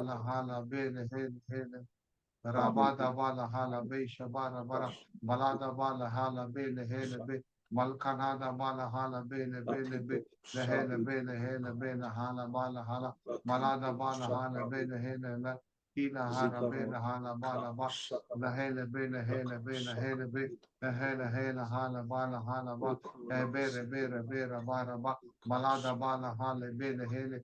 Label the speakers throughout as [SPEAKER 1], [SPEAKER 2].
[SPEAKER 1] hala bele hele hele rabada bala hala be shabara bara balada bala hala bele hele be malkanada bala hala bele bele be lehele bele hele bele hala bala hala malada bala hala bele hele la hila hala bele hala bala ba lehele bele hele bele hele be lehele hele hala bala hala ba bere bere bere bara ba malada bala hala bele hele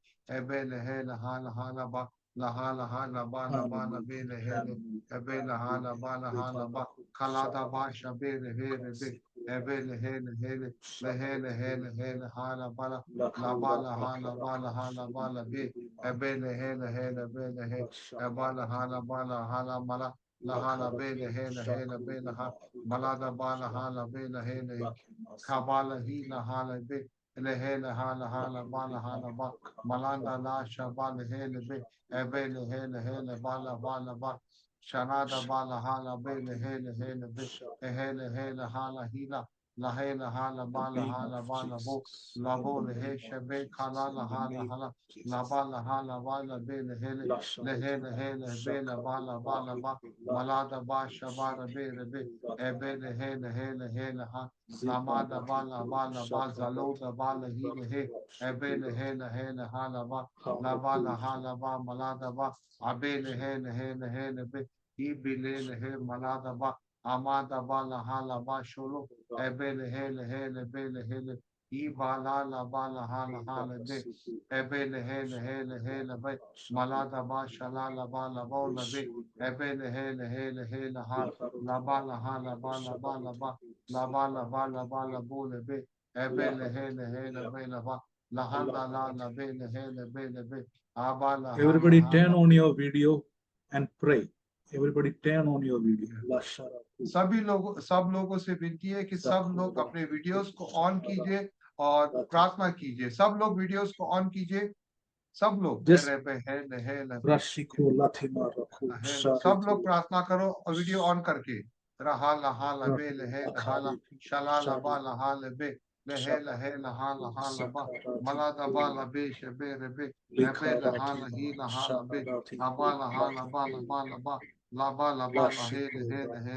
[SPEAKER 1] bele hele hala hala ba la hala hala bala bala bele hele ebele hala bala hala ba kalada ba shabele hele be ebele hele hele lehele hele hele hala bala la bala hala bala be ebele hele hele bele he ebala hala mala la hala bele hele hele bele ha malada bala hala bele hele kabala hila hala be lehele bala ba malanda la shabale hele be ebele hele hele bala ba Shanada bala hala bele hele hele be hele hele hala hila la hele hala bala bo la bo le he shebe kala la hala la bala hala bala bele hele le hele bele bala ba malada ba shabara bele be ebele hele ha lamada bala ba zaloda bala hile he ebele hele hala ba la bala hala ba malada ba abele hele be Ibilele he malada ba amada ba la hala ba sholo ebele hele bele hele ibala la ba la hala be ebele hele be malada ba shalala ba la ba la be ebele hele ha la ba la hala ba la ba la ba la ba la ba la ba la bo le be ebele hele be la ba la handa la bele hele be abala
[SPEAKER 2] Everybody turn
[SPEAKER 1] hala
[SPEAKER 2] on your video and pray. Everybody turn on your video.
[SPEAKER 1] सब लोगों से विनती है कि सब लोग अपने videos को ऑन कीजिए और प्रार्थना कीजिए सब लोग वीडियोस को ऑन कीजिए सब लोग
[SPEAKER 2] Just
[SPEAKER 1] सब लोग प्रार्थना करो और वीडियो ऑन करके रहा लहा लबे लहे लहाला शला लबा लहा लबे लहे लहे लहा लहा लबा मला दबा लबे शबे रबे लबे लहा लही लहा लबे अबा लहा लबा लबा लबा लबा लबा लहे लहे लहे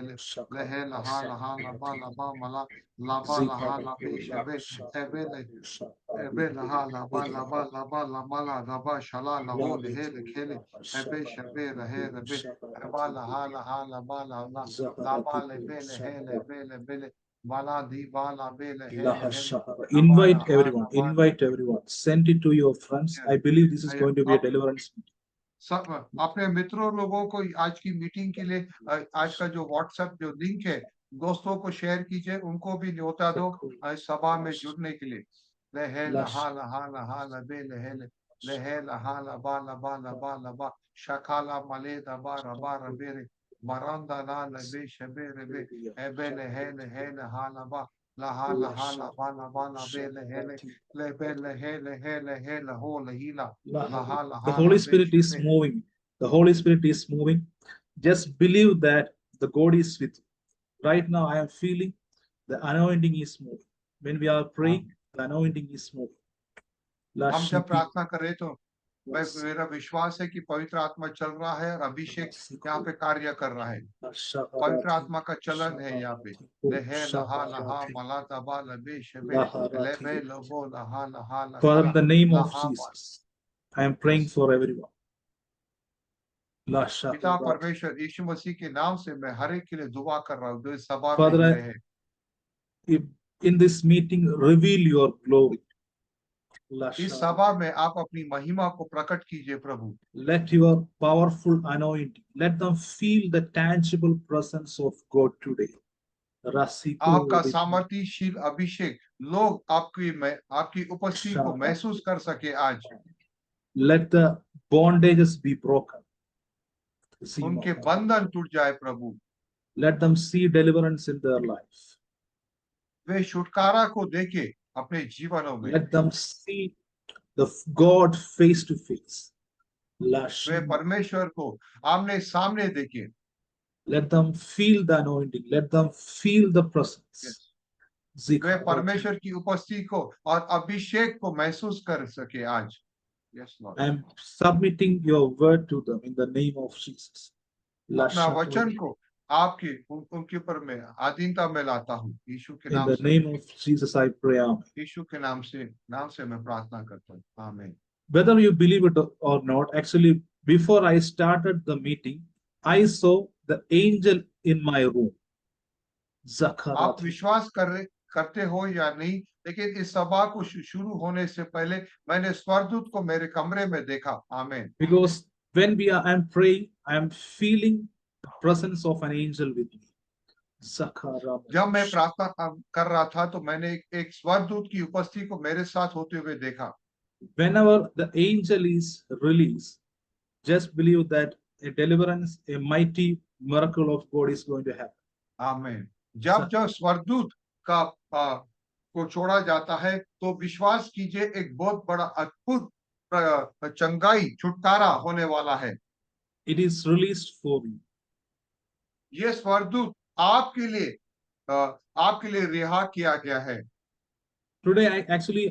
[SPEAKER 1] लहे लहा लहा लबा लबा मला लबा लहा लबे शबे एबे Ebe laha laba laba laba laba la laba shala lahu lehe lekhele ebe shabe lehe lebe eba laha laba la la laba lebe lehe lebe lebe le bala di bala be lehe lehe le aba
[SPEAKER 2] invite
[SPEAKER 1] laha
[SPEAKER 2] everyone.
[SPEAKER 1] laba
[SPEAKER 2] Invite everyone. Send it to your friends. I believe this is going to be a
[SPEAKER 1] आप
[SPEAKER 2] deliverance.
[SPEAKER 1] सब अपने मित्रों लोगों को आज की meeting के लिए आज का जो व्हाट्सएप जो लिंक है दोस्तों को शेयर कीजिए उनको भी न्योता दो सभा में जुड़ने के लिए lehe laha laha laha labe lehe lehe laha laba laba laba laba shakala male daba raba rabere maranda la lebe shebe rebe ebe lehe laha laba laha laha laba laba labe lehe lebe lehe laho lahila laha
[SPEAKER 2] The
[SPEAKER 1] laha
[SPEAKER 2] Holy
[SPEAKER 1] labe
[SPEAKER 2] Spirit is
[SPEAKER 1] shebe
[SPEAKER 2] moving. The Holy Spirit is moving. Just believe that the God is with you. Right now, I am feeling the anointing is moving. When we are praying, the anointing is moving.
[SPEAKER 1] हम जब प्रार्थना कर रहे तो मैं मेरा विश्वास है कि पवित्र आत्मा चल रहा है और अभिषेक यहाँ पे कार्य कर रहा है पवित्र आत्मा का चलन है यहाँ पे लेहे लहा लहा मला तबा लबे शबे लेबे लबो लहा लहा
[SPEAKER 2] Father,
[SPEAKER 1] लकाला
[SPEAKER 2] in the name of
[SPEAKER 1] लहा
[SPEAKER 2] Jesus, I am praying for everyone.
[SPEAKER 1] पिता परमेश्वर यीशु मसीह के नाम से मैं हर एक के लिए दुआ कर रहा हूँ जो इस सभा में
[SPEAKER 2] Father,
[SPEAKER 1] जुड़े हैं
[SPEAKER 2] in this meeting, reveal your glory.
[SPEAKER 1] इस सभा में आप अपनी महिमा को प्रकट कीजिए प्रभु
[SPEAKER 2] Let your powerful anointing, let them feel the tangible presence of God today.
[SPEAKER 1] आपका सामर्थ्यशील अभिषेक लोग आपकी उपस्थिति को महसूस कर सके आज
[SPEAKER 2] Let the bondages be broken.
[SPEAKER 1] उनके बंधन टूट जाए प्रभु
[SPEAKER 2] Let them see deliverance in their life.
[SPEAKER 1] वे छुटकारा को देखे अपने जीवनों में
[SPEAKER 2] Let them see the God face to face.
[SPEAKER 1] वे परमेश्वर को आमने सामने देखे
[SPEAKER 2] Let them feel the anointing. Let them feel the presence.
[SPEAKER 1] वे परमेश्वर की उपस्थिति को और अभिषेक को महसूस कर सके आज Yes, Lord.
[SPEAKER 2] I am submitting your word to them in the name of Jesus.
[SPEAKER 1] अपना वचन को आपके उनके ऊपर मैं अधीनता में लाता हूँ यीशु के
[SPEAKER 2] In
[SPEAKER 1] नाम
[SPEAKER 2] the
[SPEAKER 1] से।
[SPEAKER 2] name of Jesus, I pray. Amen.
[SPEAKER 1] यीशु के नाम से मैं प्रार्थना करता हूँ। आमीन।
[SPEAKER 2] Whether you believe it or not, actually, before I started the meeting, I saw the angel in my room.
[SPEAKER 1] आप विश्वास करते हो या नहीं, लेकिन इस सभा को शुरू होने से पहले मैंने स्वर्गदूत को मेरे कमरे में देखा। आमीन।
[SPEAKER 2] Because when I'm praying, I am feeling the presence of an angel with me.
[SPEAKER 1] जब मैं प्रार्थना कर रहा था तो मैंने एक स्वर्गदूत की उपस्थिति को मेरे साथ होते हुए देखा।
[SPEAKER 2] Whenever the angel is released, just believe that a deliverance, a mighty miracle of God is going to happen.
[SPEAKER 1] आमीन। जब स्वर्गदूत को छोड़ा जाता है तो विश्वास कीजिए एक बहुत बड़ा अद्भुत चंगाई छुटकारा होने वाला है।
[SPEAKER 2] It is released for me.
[SPEAKER 1] ये स्वर्गदूत आपके लिए रिहा किया गया है।
[SPEAKER 2] Today,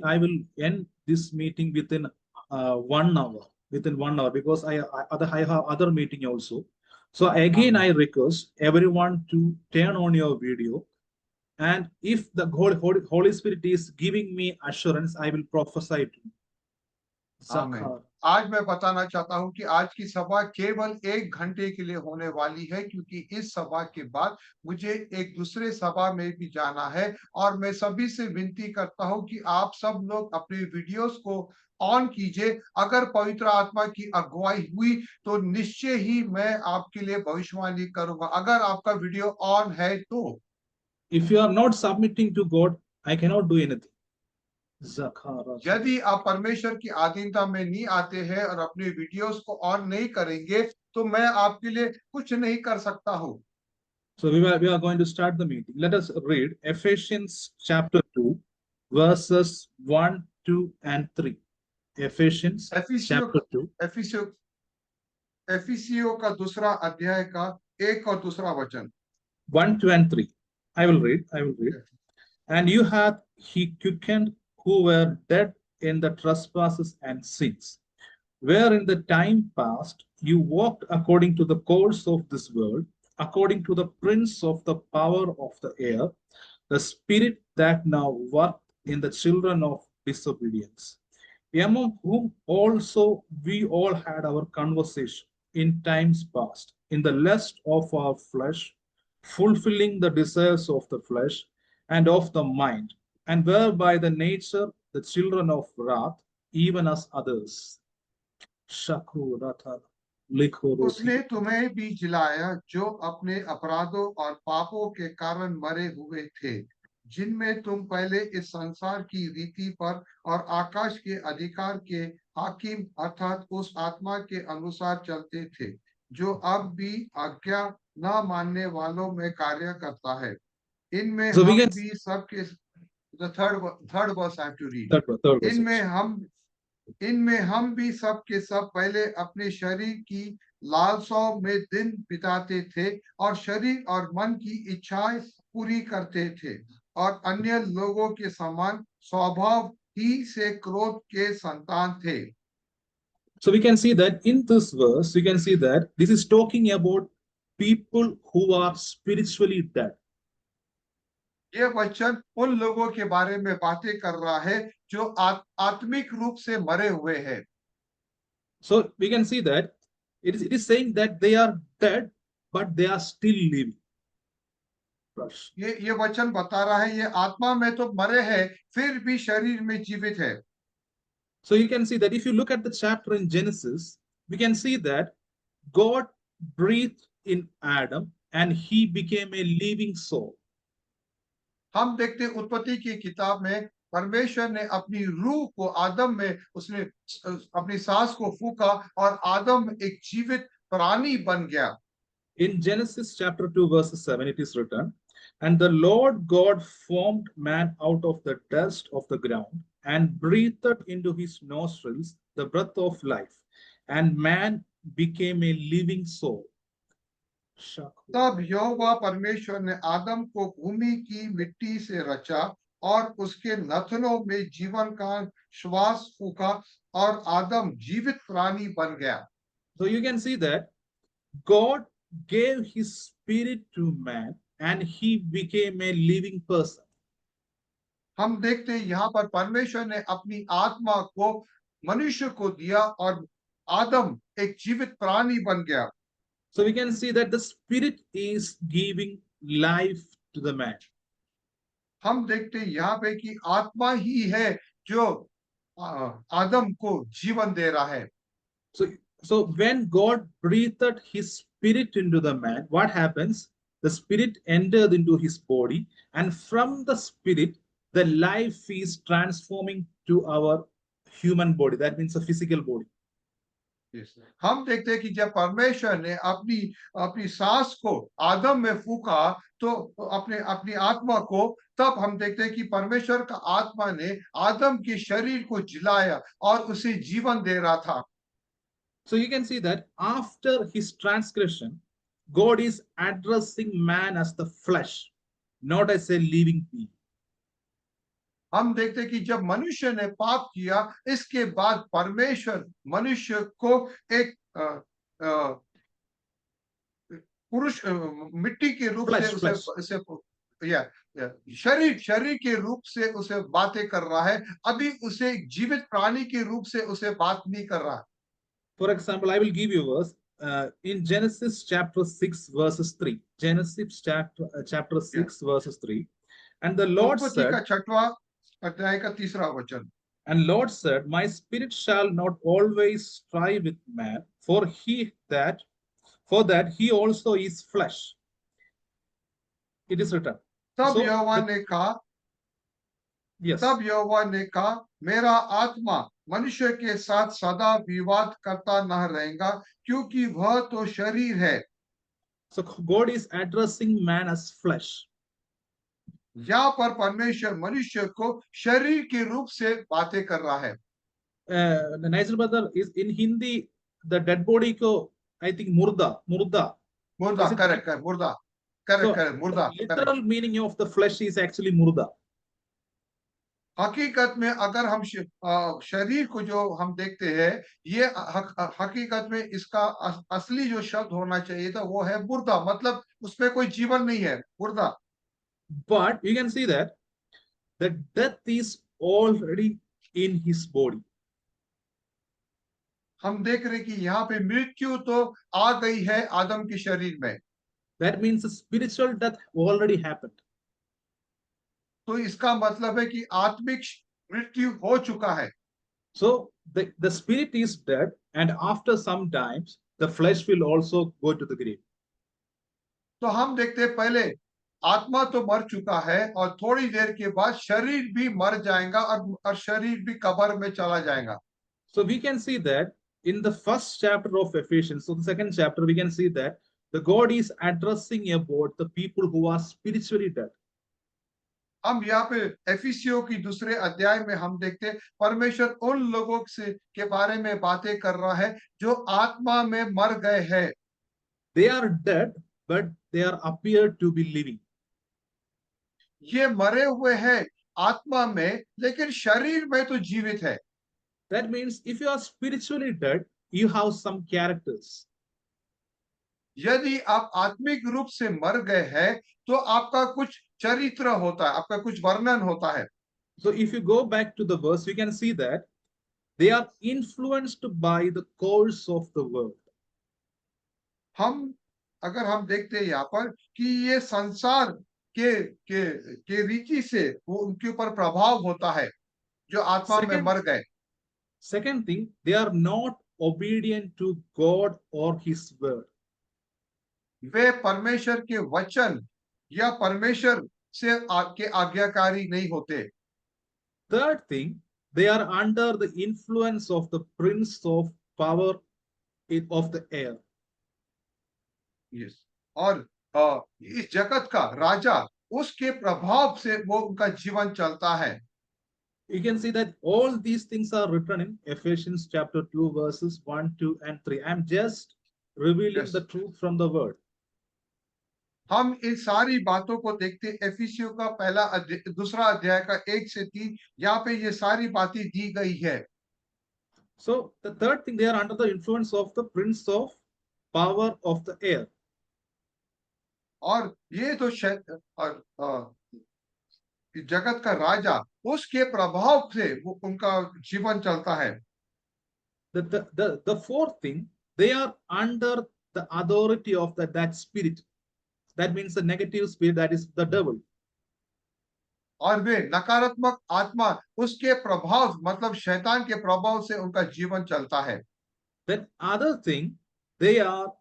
[SPEAKER 2] I will end this meeting within 1 hour. Within 1 hour, because I have other meeting also. So again, I request everyone to turn on your video, and if the Holy Spirit is giving me assurance, I will prophesy to you.
[SPEAKER 1] आमीन। आज मैं बताना चाहता हूं कि आज की सभा केवल 1 घंटे के लिए होने वाली है, क्योंकि इस सभा के बाद मुझे एक दूसरे सभा में भी जाना है। और मैं सभी से विनती करता हूं कि आप सब लोग अपने वीडियोस को ऑन कीजिए। अगर पवित्र आत्मा की अगुवाई हुई तो निश्चय ही मैं आपके लिए भविष्यवाणी करूंगा, अगर आपका वीडियो ऑन है तो।
[SPEAKER 2] If you are not submitting to God, I cannot do anything.
[SPEAKER 1] यदि आप परमेश्वर की अधीनता में नहीं आते हैं और अपने वीडियोस को ऑन नहीं करेंगे तो मैं आपके लिए कुछ नहीं कर सकता हूं।
[SPEAKER 2] So we are going to start the meeting. Let us read Ephesians chapter 2, verses 1, 2, and 3. Ephesians chapter 2.
[SPEAKER 1] एफिसियों का दूसरा अध्याय का 1 और दूसरा वचन।
[SPEAKER 2] 1, 2, and 3. I will read. And you hath he quickened who were dead in the trespasses and sins, where in the time past you walked according to the course of this world, according to the prince of the power of the air, the spirit that now worketh in the children of disobedience, among whom also we all had our conversation in times past, in the lust of our flesh, fulfilling the desires of the flesh and of the mind, and were by the nature the children of wrath, even as others.
[SPEAKER 1] उसने तुम्हें भी जिलाया जो अपने अपराधों और पापों के कारण मरे हुए थे, जिनमें तुम पहले इस संसार की रीति पर और आकाश के अधिकार के हाकिम अर्थात उस आत्मा के अनुसार चलते थे, जो अब भी आज्ञा न मानने वालों में कार्य करता है। इनमें हम भी सबके third verse I have to read. इनमें हम भी सब के सब पहले अपने शरीर की लालसाओं में दिन बिताते थे और शरीर और मन की इच्छाएं पूरी करते थे, और अन्य लोगों के समान स्वभाव ही से क्रोध के संतान थे।
[SPEAKER 2] So we can see that in this verse, we can see that this is talking about people who are spiritually dead.
[SPEAKER 1] ये वचन उन लोगों के बारे में बातें कर रहा है जो आत्मिक रूप से मरे हुए हैं।
[SPEAKER 2] So we can see that it is saying that they are dead, but they are still living.
[SPEAKER 1] ये वचन बता रहा है ये आत्मा में तो मरे हैं, फिर भी शरीर में जीवित है।
[SPEAKER 2] So you can see that if you look at the chapter in Genesis, we can see that God breathed in Adam and he became a living soul.
[SPEAKER 1] हम देखते हैं उत्पत्ति की किताब में परमेश्वर ने अपनी रूह को आदम में उसने अपनी सांस को फूंका और आदम एक जीवित प्राणी बन गया।
[SPEAKER 2] In Genesis chapter 2 verse 7 it is written, and the Lord God formed man out of the dust of the ground and breathed into his nostrils the breath of life, and man became a living soul.
[SPEAKER 1] तब यहोवा परमेश्वर ने आदम को भूमि की मिट्टी से रचा और उसके नथनों में जीवन का श्वास फूंका और आदम जीवित प्राणी बन गया।
[SPEAKER 2] So you can see that God gave his spirit to man and he became a living person.
[SPEAKER 1] हम देखते हैं यहाँ पर परमेश्वर ने अपनी आत्मा को मनुष्य को दिया और आदम एक जीवित प्राणी बन गया।
[SPEAKER 2] So we can see that the spirit is giving life to the man.
[SPEAKER 1] हम देखते हैं यहाँ पे कि आत्मा ही है जो आदम को जीवन दे रहा है।
[SPEAKER 2] So when God breathed his spirit into the man, what happens? The spirit entered into his body, and from the spirit, the life is transforming to our human body. That means a physical body.
[SPEAKER 1] हम देखते हैं कि जब परमेश्वर ने अपनी अपनी सांस को आदम में फूका तो अपने अपनी आत्मा को, तब हम देखते हैं कि परमेश्वर का आत्मा ने आदम के शरीर को जिलाया और उसे जीवन दे रहा था।
[SPEAKER 2] So you can see that after his transgression, God is addressing man as the flesh, not as a living being.
[SPEAKER 1] हम देखते हैं कि जब मनुष्य ने पाप किया, इसके बाद परमेश्वर मनुष्य को एक पुरुष मिट्टी के रूप से उसे शरीर के रूप से उसे बातें कर रहा है। अभी उसे जीवित प्राणी के रूप से उसे बात नहीं कर रहा।
[SPEAKER 2] For example, I will give you a verse in Genesis chapter 6 verses 3. Genesis chapter 6 verses 3. And the Lord said,
[SPEAKER 1] अध्याय का 3रा वचन,
[SPEAKER 2] and Lord said, my spirit shall not always strive with man, for that he also is flesh. It is written.
[SPEAKER 1] तब यहोवा ने कहा,
[SPEAKER 2] yes.
[SPEAKER 1] तब यहोवा ने कहा, मेरा आत्मा मनुष्य के साथ सदा विवाद करता न रहेगा, क्योंकि वह तो शरीर है।
[SPEAKER 2] So God is addressing man as flesh.
[SPEAKER 1] यहाँ पर परमेश्वर मनुष्य को शरीर के रूप से बातें कर रहा है।
[SPEAKER 2] Nigel brother is in Hindi, the dead body को I think murda.
[SPEAKER 1] Correct, murda. Correct, murda.
[SPEAKER 2] Literal meaning of the flesh is actually murda.
[SPEAKER 1] हकीकत में अगर हम शरीर को जो हम देखते हैं, ये हकीकत में इसका असली जो शब्द होना चाहिए था वो है मुर्दा, मतलब उसमें कोई जीवन नहीं है, मुर्दा।
[SPEAKER 2] But you can see that the death is already in his body.
[SPEAKER 1] हम देख रहे कि यहाँ पे मृत्यु तो आ गई है आदम के शरीर में।
[SPEAKER 2] That means the spiritual death already happened.
[SPEAKER 1] तो इसका मतलब है कि आत्मिक मृत्यु हो चुका है।
[SPEAKER 2] So the spirit is dead, and after some times the flesh will also go to the grave.
[SPEAKER 1] तो हम देखते हैं पहले आत्मा तो मर चुका है और थोड़ी देर के बाद शरीर भी मर जाएगा और शरीर भी कब्र में चला जाएगा।
[SPEAKER 2] So we can see that in the first chapter of Ephesians, so the second chapter, we can see that the God is addressing about the people who are spiritually dead.
[SPEAKER 1] हम यहाँ पे एफिसियों की दूसरे अध्याय में हम देखते हैं परमेश्वर उन लोगों से के बारे में बातें कर रहा है जो आत्मा में मर गए हैं।
[SPEAKER 2] They are dead, but they are appeared to be living.
[SPEAKER 1] ये मरे हुए हैं आत्मा में, लेकिन शरीर में तो जीवित है।
[SPEAKER 2] That means if you are spiritually dead, you have some characters.
[SPEAKER 1] यदि आप आत्मिक रूप से मर गए हैं तो आपका कुछ चरित्र होता है, आपका कुछ वर्णन होता है।
[SPEAKER 2] So if you go back to the verse, you can see that they are influenced by the course of the world.
[SPEAKER 1] अगर हम देखते हैं यहाँ पर कि ये संसार के रीति से वो उनके ऊपर प्रभाव होता है जो आत्मा में मर गए।
[SPEAKER 2] Second thing, they are not obedient to God or His word.
[SPEAKER 1] वे परमेश्वर के वचन या परमेश्वर से के आज्ञाकारी नहीं होते।
[SPEAKER 2] Third thing, they are under the influence of the prince of power of the air.
[SPEAKER 1] Yes. और इस जगत का राजा, उसके प्रभाव से वो उनका जीवन चलता है।
[SPEAKER 2] You can see that all these things are written in Ephesians chapter 2 verses 1, 2 and 3. I'm just revealing the truth from the word.
[SPEAKER 1] हम इन सारी बातों को देखते एफिसियों का दूसरा अध्याय का 1 से 3, यहाँ पे ये सारी बातें दी गई है।
[SPEAKER 2] So the third thing, they are under the influence of the prince of power of the air.
[SPEAKER 1] और ये तो जगत का राजा, उसके प्रभाव से वो उनका जीवन चलता है।
[SPEAKER 2] The fourth thing, they are under the authority of that spirit. That means the negative spirit, that is the devil.
[SPEAKER 1] और वे नकारात्मक आत्मा, उसके प्रभाव मतलब शैतान के प्रभाव से उनका जीवन चलता है।
[SPEAKER 2] Then other thing, they are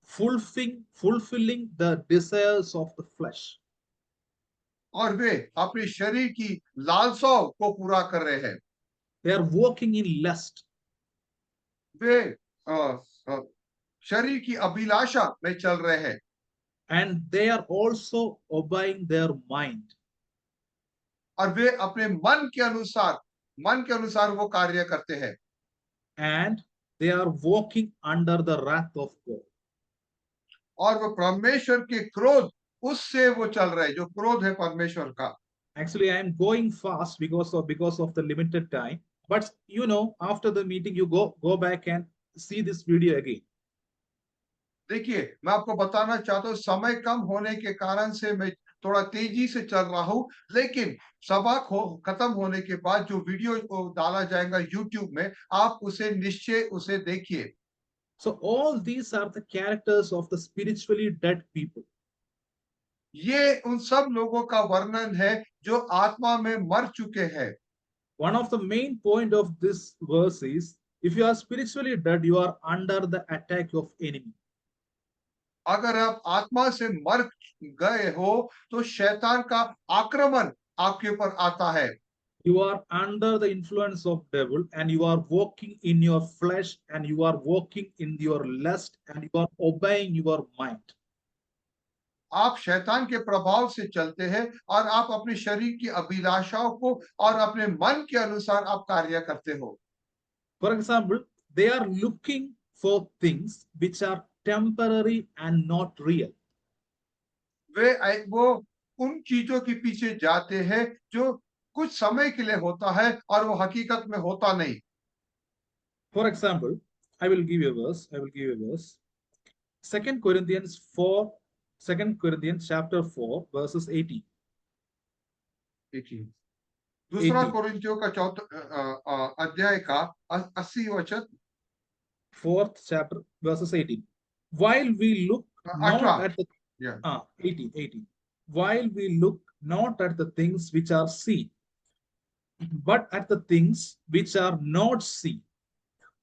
[SPEAKER 2] fulfilling the desires of the flesh.
[SPEAKER 1] और वे अपने शरीर की लालसाओं को पूरा कर रहे हैं।
[SPEAKER 2] They are walking in lust.
[SPEAKER 1] वे अ, अ, शरीर की अभिलाषा में चल रहे हैं।
[SPEAKER 2] And they are also obeying their mind.
[SPEAKER 1] और वे अपने मन के अनुसार वो कार्य करते हैं।
[SPEAKER 2] And they are walking under the wrath of God.
[SPEAKER 1] और वो परमेश्वर के क्रोध, उससे वो चल रहे हैं, जो क्रोध है परमेश्वर का।
[SPEAKER 2] Actually, I am going fast because of the limited time. But you know, after the meeting, you go back and see this video again.
[SPEAKER 1] देखिए, मैं आपको बताना चाहता हूँ, समय कम होने के कारण से मैं थोड़ा तेजी से चल रहा हूँ, लेकिन सभा खत्म होने के बाद जो वीडियो डाला जाएगा यूट्यूब में, आप उसे निश्चय उसे देखिए।
[SPEAKER 2] So all these are the characters of the spiritually dead people.
[SPEAKER 1] ये उन सब लोगों का वर्णन है जो आत्मा में मर चुके हैं।
[SPEAKER 2] One of the main point of this verse is, if you are spiritually dead, you are under the attack of enemy.
[SPEAKER 1] अगर आप आत्मा से मर गए हो तो शैतान का आक्रमण आपके ऊपर आता है।
[SPEAKER 2] You are under the influence of devil, and you are walking in your flesh, and you are walking in your lust, and you are obeying your mind.
[SPEAKER 1] आप शैतान के प्रभाव से चलते हैं और आप अपने शरीर की अभिलाषाओं को और अपने मन के अनुसार आप कार्य करते हो।
[SPEAKER 2] For example, they are looking for things which are temporary and not real.
[SPEAKER 1] वो उन चीजों के पीछे जाते हैं जो कुछ समय के लिए होता है और वो हकीकत में होता नहीं।
[SPEAKER 2] For example, I will give you a verse. 2 Corinthians 4, 2 Corinthians chapter 4, verses 18.
[SPEAKER 1] देखिए, दूसरा
[SPEAKER 2] 80.
[SPEAKER 1] कोरिन्थियों का अध्याय का 80 वचन,
[SPEAKER 2] 4th chapter, verses 18. While we look not
[SPEAKER 1] 18,
[SPEAKER 2] at the 18, 18. While we look not at the things which are seen, but at the things which are not seen.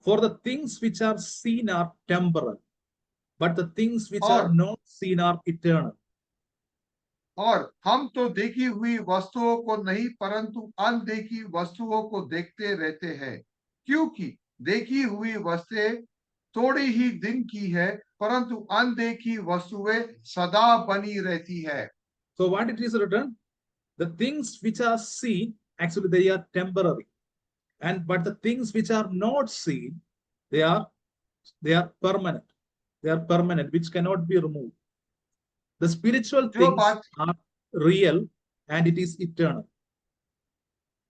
[SPEAKER 2] For the things which are seen are temporal, but the things which are
[SPEAKER 1] और
[SPEAKER 2] not seen are eternal.
[SPEAKER 1] और हम तो देखी हुई वस्तुओं को नहीं परंतु अनदेखी वस्तुओं को देखते रहते हैं, क्योंकि देखी हुई वस्तुएं थोड़ी ही दिन की है परंतु अनदेखी वस्तुएं सदा बनी रहती है।
[SPEAKER 2] So what it is written? The things which are seen, actually they are temporary, but the things which are not seen, they are permanent. They are permanent, which cannot be removed. The spiritual
[SPEAKER 1] जो
[SPEAKER 2] things
[SPEAKER 1] बात
[SPEAKER 2] are real and it is eternal.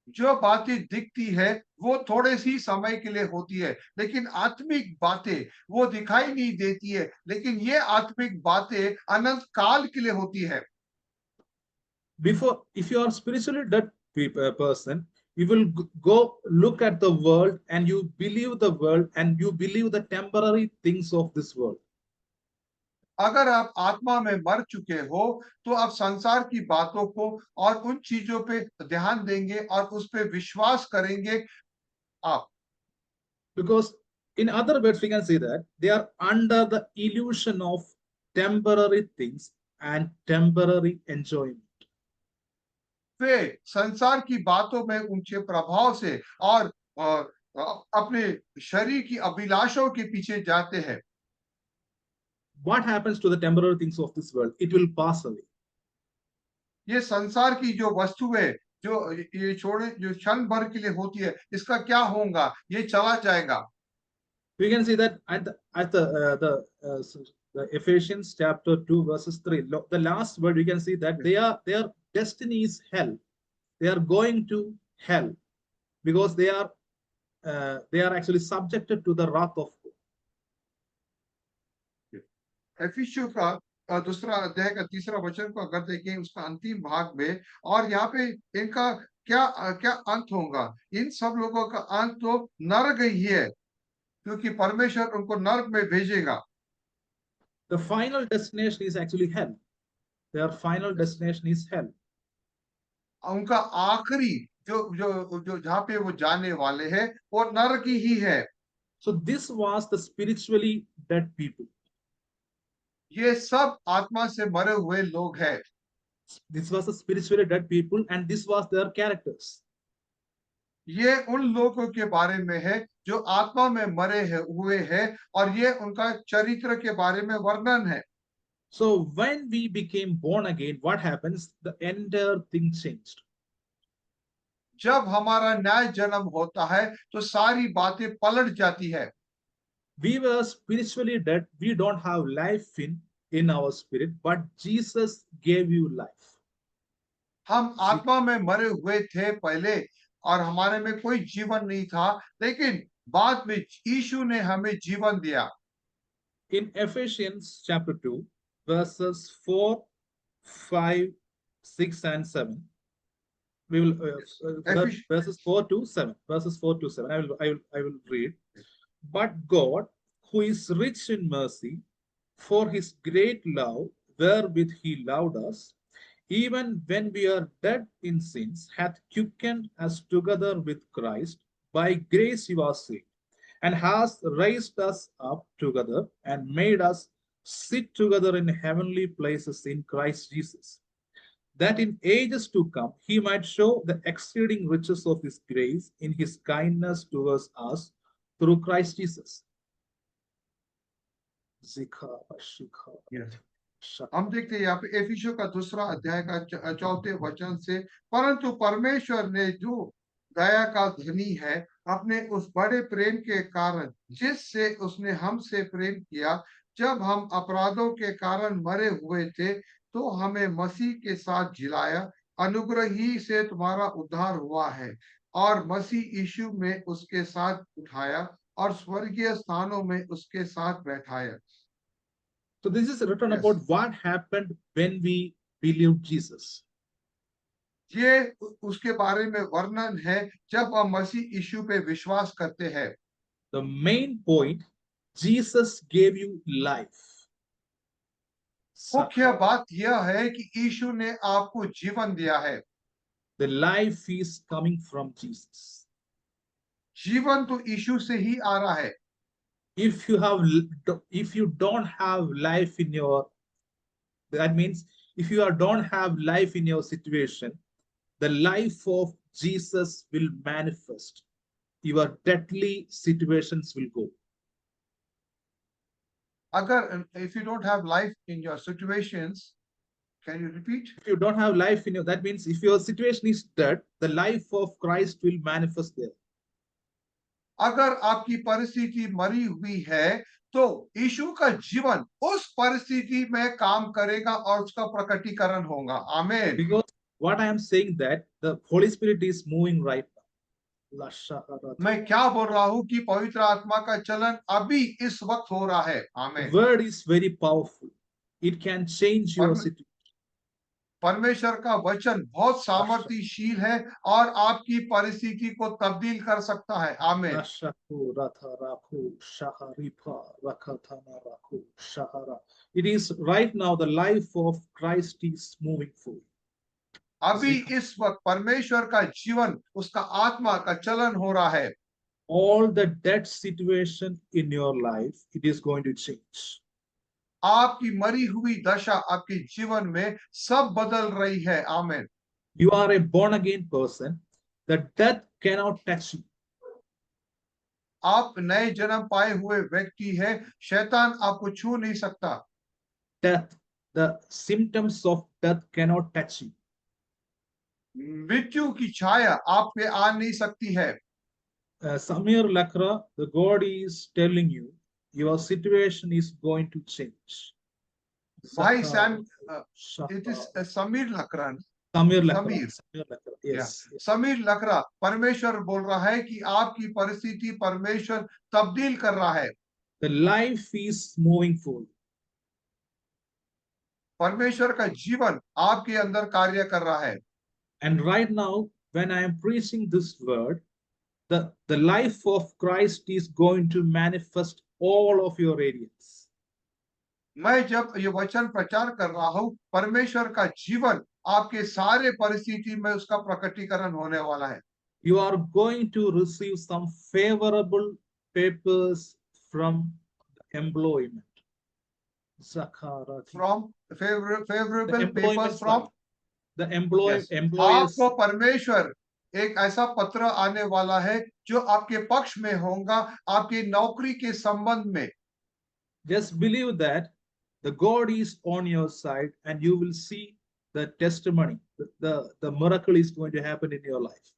[SPEAKER 1] जो बातें दिखती है वो थोड़े सी समय के लिए होती है, लेकिन आत्मिक बातें वो दिखाई नहीं देती है, लेकिन ये आत्मिक बातें अनंत काल के लिए होती है।
[SPEAKER 2] Before, if you are spiritually dead person, you will go look at the world and you believe the world and you believe the temporary things of this world.
[SPEAKER 1] अगर आप आत्मा में मर चुके हो तो आप संसार की बातों को और उन चीजों पे ध्यान देंगे और उस पे विश्वास करेंगे आप।
[SPEAKER 2] Because in other words, we can say that they are under the illusion of temporary things and temporary enjoyment.
[SPEAKER 1] वे संसार की बातों में उनके प्रभाव से और अपने शरीर की अभिलाषाओं के पीछे जाते हैं।
[SPEAKER 2] What happens to the temporary things of this world? It will pass away.
[SPEAKER 1] ये संसार की जो वस्तुएं जो ये छोड़े जो क्षण भर के लिए होती है, इसका क्या होगा? ये चला जाएगा।
[SPEAKER 2] We can see that at the Ephesians chapter 2 verses 3, the last word, we can see that their destiny is hell. They are going to hell because they are they are actually subjected to the wrath of God.
[SPEAKER 1] एफिसियों का दूसरा अध्याय का तीसरा वचन को अगर देखें उसका अंतिम भाग में, और यहाँ पे इनका क्या अंत होगा। इन सब लोगों का अंत तो नरक ही है, क्योंकि परमेश्वर उनको नरक में भेजेगा।
[SPEAKER 2] The final destination is actually hell. Their final destination is hell.
[SPEAKER 1] उनका आखिरी जो जो जो जहाँ पे वो जाने वाले हैं वो नरक ही है।
[SPEAKER 2] So this was the spiritually dead people.
[SPEAKER 1] ये सब आत्मा से मरे हुए लोग हैं।
[SPEAKER 2] This was the spiritually dead people, and this was their characters.
[SPEAKER 1] ये उन लोगों के बारे में है जो आत्मा में मरे हुए हैं, और ये उनका चरित्र के बारे में वर्णन है।
[SPEAKER 2] So when we became born again, what happens? The entire thing changed.
[SPEAKER 1] जब हमारा नया जन्म होता है तो सारी बातें पलट जाती है।
[SPEAKER 2] We were spiritually dead. We don't have life in our spirit, but Jesus gave you life.
[SPEAKER 1] हम आत्मा में मरे हुए थे पहले, और हमारे में कोई जीवन नहीं था, लेकिन बाद में यीशु ने हमें जीवन दिया।
[SPEAKER 2] In Ephesians chapter 2, verses 4, 5, 6, and 7, we will verses 4 to 7. Verses 4 to 7. I will read. But God, who is rich in mercy, for his great love wherewith he loved us, even when we are dead in sins, hath quickened us together with Christ. By grace you are saved, and has raised us up together and made us sit together in heavenly places in Christ Jesus, that in ages to come he might show the exceeding riches of his grace in his kindness towards us through Christ Jesus.
[SPEAKER 1] हम देखते हैं यहाँ पे एफिसियों का दूसरा अध्याय का चौथे वचन से, परंतु परमेश्वर ने जो दया का धनी है अपने उस बड़े प्रेम के कारण जिससे उसने हमसे प्रेम किया, जब हम अपराधों के कारण मरे हुए थे तो हमें मसीह के साथ जिलाया। अनुग्रह ही से तुम्हारा उद्धार हुआ है, और मसीह यीशु में उसके साथ उठाया और स्वर्गीय स्थानों में उसके साथ बैठाया।
[SPEAKER 2] So this is written
[SPEAKER 1] Yes.
[SPEAKER 2] about what happened when we believed Jesus.
[SPEAKER 1] ये उसके बारे में वर्णन है जब हम मसीह यीशु पे विश्वास करते हैं।
[SPEAKER 2] The main point, Jesus gave you life.
[SPEAKER 1] मुख्य बात यह है कि यीशु ने आपको जीवन दिया है।
[SPEAKER 2] The life is coming from Jesus.
[SPEAKER 1] जीवन तो यीशु से ही आ रहा है।
[SPEAKER 2] If you don't have life in your, that means if you don't have life in your situation, the life of Jesus will manifest. Your deadly situations will go.
[SPEAKER 1] अगर if you don't have life in your situations, can you repeat?
[SPEAKER 2] If you don't have life in you, that means if your situation is dead, the life of Christ will manifest there.
[SPEAKER 1] अगर आपकी परिस्थिति मरी हुई है तो यीशु का जीवन उस परिस्थिति में काम करेगा और उसका प्रकटीकरण होगा। आमीन।
[SPEAKER 2] Because what I am saying that the Holy Spirit is moving right now.
[SPEAKER 1] मैं क्या बोल रहा हूँ कि पवित्र आत्मा का चलन अभी इस वक्त हो रहा है। आमीन।
[SPEAKER 2] The word is very powerful. It can change your situation.
[SPEAKER 1] परमेश्वर का वचन बहुत सामर्थ्यशील है और आपकी परिस्थिति को तब्दील कर सकता है। आमीन।
[SPEAKER 2] It is right now the life of Christ is moving forward.
[SPEAKER 1] अभी इस वक्त परमेश्वर का जीवन, उसका आत्मा का चलन हो रहा है।
[SPEAKER 2] All the dead situation in your life, it is going to change.
[SPEAKER 1] आपकी मरी हुई दशा आपके जीवन में सब बदल रही है। आमीन।
[SPEAKER 2] You are a born again person. The death cannot touch you.
[SPEAKER 1] आप नए जन्म पाए हुए व्यक्ति है, शैतान आपको छू नहीं सकता।
[SPEAKER 2] Death, the symptoms of death cannot touch you.
[SPEAKER 1] मृत्यु की छाया आप पे आ नहीं सकती है।
[SPEAKER 2] Samir Lakra, the God is telling you, your situation is going to change.
[SPEAKER 1] भाई Sam, it is Samir Lakran,
[SPEAKER 2] Samir Lakra.
[SPEAKER 1] Samir,
[SPEAKER 2] Samir Lakra. Yes. Yes.
[SPEAKER 1] Samir Lakra, Parmeshwar बोल रहा है कि आपकी परिस्थिति परमेश्वर तब्दील कर रहा है।
[SPEAKER 2] The life is moving forward.
[SPEAKER 1] परमेश्वर का जीवन आपके अंदर कार्य कर रहा है।
[SPEAKER 2] And right now, when I am preaching this word, the life of Christ is going to manifest all of your areas.
[SPEAKER 1] मैं जब ये वचन प्रचार कर रहा हूं, परमेश्वर का जीवन आपके सारे परिस्थिति में उसका प्रकटीकरण होने वाला है।
[SPEAKER 2] You are going to receive some favorable papers from employment. Zakarati.
[SPEAKER 1] From favorable
[SPEAKER 2] The employment
[SPEAKER 1] papers from
[SPEAKER 2] side. The employers.
[SPEAKER 1] आपको परमेश्वर एक ऐसा पत्र आने वाला है जो आपके पक्ष में होगा, आपकी नौकरी के संबंध में।
[SPEAKER 2] Just believe that the God is on your side and you will see the testimony. The miracle is going to happen in your life.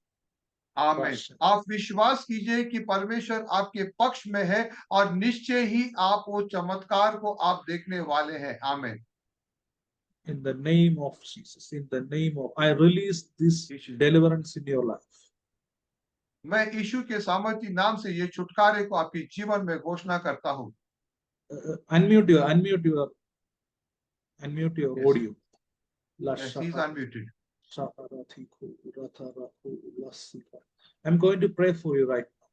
[SPEAKER 1] आमीन। आप विश्वास कीजिए कि परमेश्वर आपके पक्ष में है और निश्चय ही आप वो चमत्कार को आप देखने वाले हैं। आमीन।
[SPEAKER 2] In the name of Jesus, in the name of, I release this deliverance in your life.
[SPEAKER 1] मैं यीशु के सामर्थी नाम से ये छुटकारे को आपके जीवन में घोषणा करता हूँ।
[SPEAKER 2] Unmute your audio.
[SPEAKER 1] Yes, he's unmuted.
[SPEAKER 2] I'm going to pray for you right now.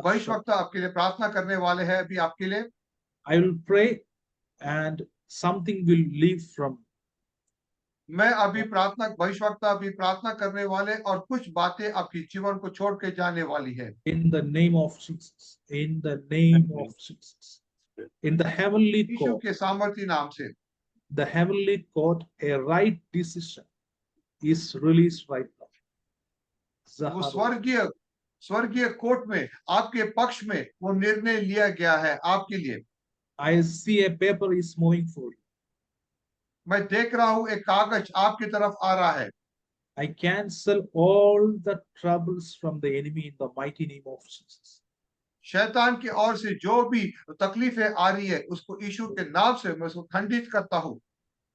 [SPEAKER 1] भविष्यवक्ता आपके लिए प्रार्थना करने वाले हैं अभी आपके लिए।
[SPEAKER 2] I will pray and something will leave from.
[SPEAKER 1] मैं अभी भविष्यवक्ता अभी प्रार्थना करने वाले और कुछ बातें आपके जीवन को छोड़ के जाने वाली है।
[SPEAKER 2] In the name of Jesus. In the name of Jesus. In the heavenly
[SPEAKER 1] Yeshu
[SPEAKER 2] court.
[SPEAKER 1] के सामर्थी नाम से।
[SPEAKER 2] The heavenly court, a right decision is released right now.
[SPEAKER 1] वो स्वर्गीय कोर्ट में आपके पक्ष में वो निर्णय लिया गया है आपके लिए।
[SPEAKER 2] I see a paper is moving forward.
[SPEAKER 1] मैं देख रहा हूं एक कागज आपकी तरफ आ रहा है।
[SPEAKER 2] I cancel all the troubles from the enemy in the mighty name of Jesus.
[SPEAKER 1] शैतान की ओर से जो भी तकलीफें आ रही है उसको यीशु के नाम से मैं उसको खंडित करता हूं।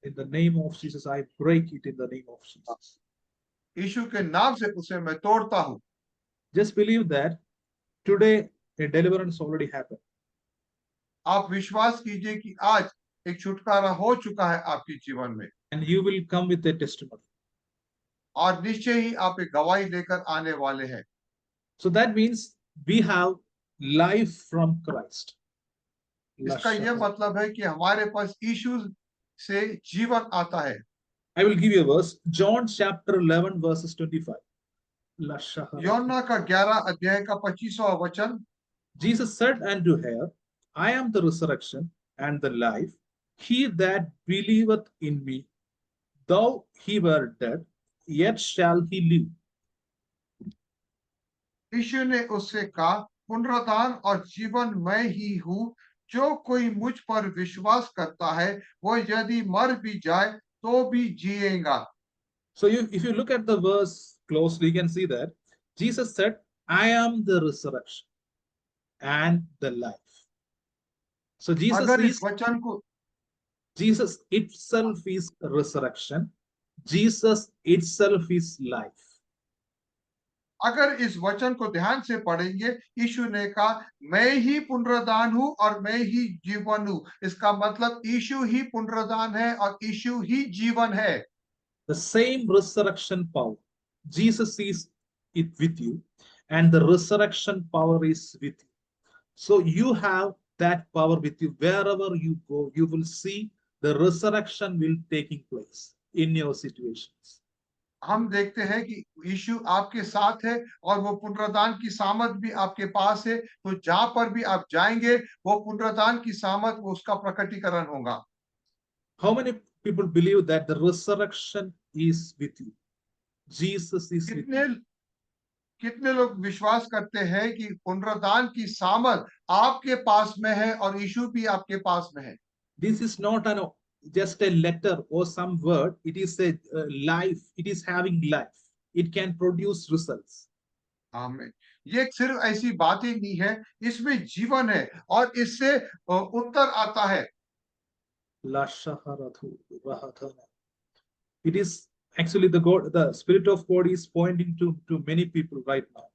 [SPEAKER 2] In the name of Jesus, I break it in the name of Jesus.
[SPEAKER 1] यीशु के नाम से उसे मैं तोड़ता हूं।
[SPEAKER 2] Just believe that today a deliverance already happened.
[SPEAKER 1] आप विश्वास कीजिए कि आज एक छुटकारा हो चुका है आपके जीवन में।
[SPEAKER 2] And you will come with a testimony.
[SPEAKER 1] और निश्चय ही आप एक गवाही लेकर आने वाले हैं।
[SPEAKER 2] So that means we have life from Christ.
[SPEAKER 1] इसका यह मतलब है कि हमारे पास यीशु से जीवन आता है।
[SPEAKER 2] I will give you a verse. John chapter 11 verses 25.
[SPEAKER 1] योना का 11 अध्याय का 25वां वचन।
[SPEAKER 2] Jesus said unto her, I am the resurrection and the life. He that believeth in me, though he were dead, yet shall he live.
[SPEAKER 1] यीशु ने उससे कहा, पुनरुत्थान और जीवन मैं ही हूँ, जो कोई मुझ पर विश्वास करता है वो यदि मर भी जाए तो भी जिएगा।
[SPEAKER 2] So if you look at the verse closely, you can see that Jesus said, I am the resurrection and the life. So Jesus itself is resurrection. Jesus itself is life.
[SPEAKER 1] अगर इस वचन को ध्यान से पढ़ेंगे, यीशु ने कहा मैं ही पुनरुत्थान हूं और मैं ही जीवन हूं। इसका मतलब यीशु ही पुनरुत्थान है और यीशु ही जीवन है।
[SPEAKER 2] The same resurrection power. Jesus is with you and the resurrection power is with you. So you have that power with you. Wherever you go, you will see the resurrection will taking place in your situations.
[SPEAKER 1] हम देखते हैं कि यीशु आपके साथ है और वो पुनरुत्थान की सामर्थ भी आपके पास है। तो जहां पर भी आप जाएंगे वो पुनरुत्थान की सामर्थ उसका प्रकटीकरण होगा।
[SPEAKER 2] How many people believe that the resurrection is with you? Jesus is with you.
[SPEAKER 1] कितने लोग विश्वास करते हैं कि पुनरुत्थान की सामर्थ आपके पास में है और यीशु भी आपके पास में है।
[SPEAKER 2] This is not just a letter or some word. It is a life. It is having life. It can produce results.
[SPEAKER 1] आमीन। ये सिर्फ ऐसी बात ही नहीं है, इसमें जीवन है और इससे उत्तर आता है।
[SPEAKER 2] It is actually the Spirit of God is pointing to many people right now.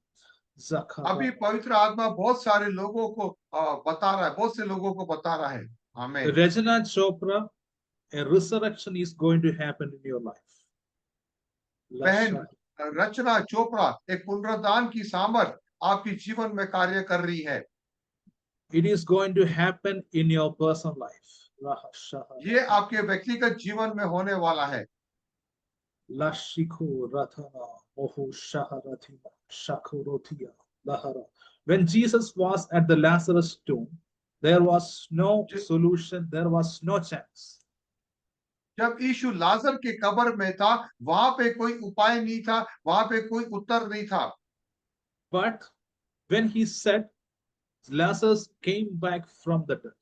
[SPEAKER 1] अभी पवित्र आत्मा बहुत सारे लोगों को बता रहा है, बहुत से लोगों को बता रहा है। आमीन।
[SPEAKER 2] Rajana Chopra, a resurrection is going to happen in your life.
[SPEAKER 1] बहन रचना चोपड़ा, एक पुनरुत्थान की सामर्थ आपके जीवन में कार्य कर रही है।
[SPEAKER 2] It is going to happen in your personal life.
[SPEAKER 1] ये आपके व्यक्तिगत जीवन में होने वाला है।
[SPEAKER 2] When Jesus was at the Lazarus tomb, there was no solution, there was no chance.
[SPEAKER 1] जब यीशु लाजर के कब्र में था, वहां पे कोई उपाय नहीं था, वहां पे कोई उत्तर नहीं था।
[SPEAKER 2] But when he said, Lazarus came back from the dead.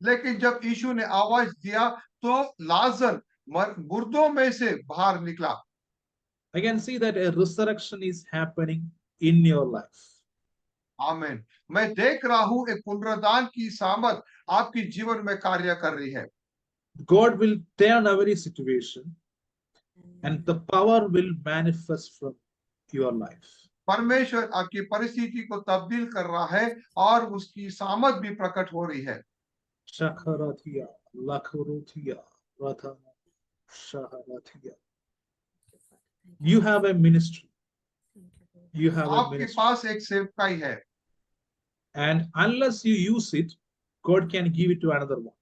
[SPEAKER 1] लेकिन जब यीशु ने आवाज दिया तो लाजर मुर्दों में से बाहर निकला।
[SPEAKER 2] I can see that a resurrection is happening in your life.
[SPEAKER 1] आमीन। मैं देख रहा हूं एक पुनरुत्थान की सामर्थ आपके जीवन में कार्य कर रही है।
[SPEAKER 2] God will turn every situation and the power will manifest from your life.
[SPEAKER 1] परमेश्वर आपकी परिस्थिति को तब्दील कर रहा है और उसकी सामर्थ भी प्रकट हो रही है।
[SPEAKER 2] Shakarathia, Lakhuruthia, Rathana, Shaharathia. You have a ministry. You have a
[SPEAKER 1] आपके
[SPEAKER 2] ministry.
[SPEAKER 1] पास एक सेवकाई है।
[SPEAKER 2] And unless you use it, God can give it to another one.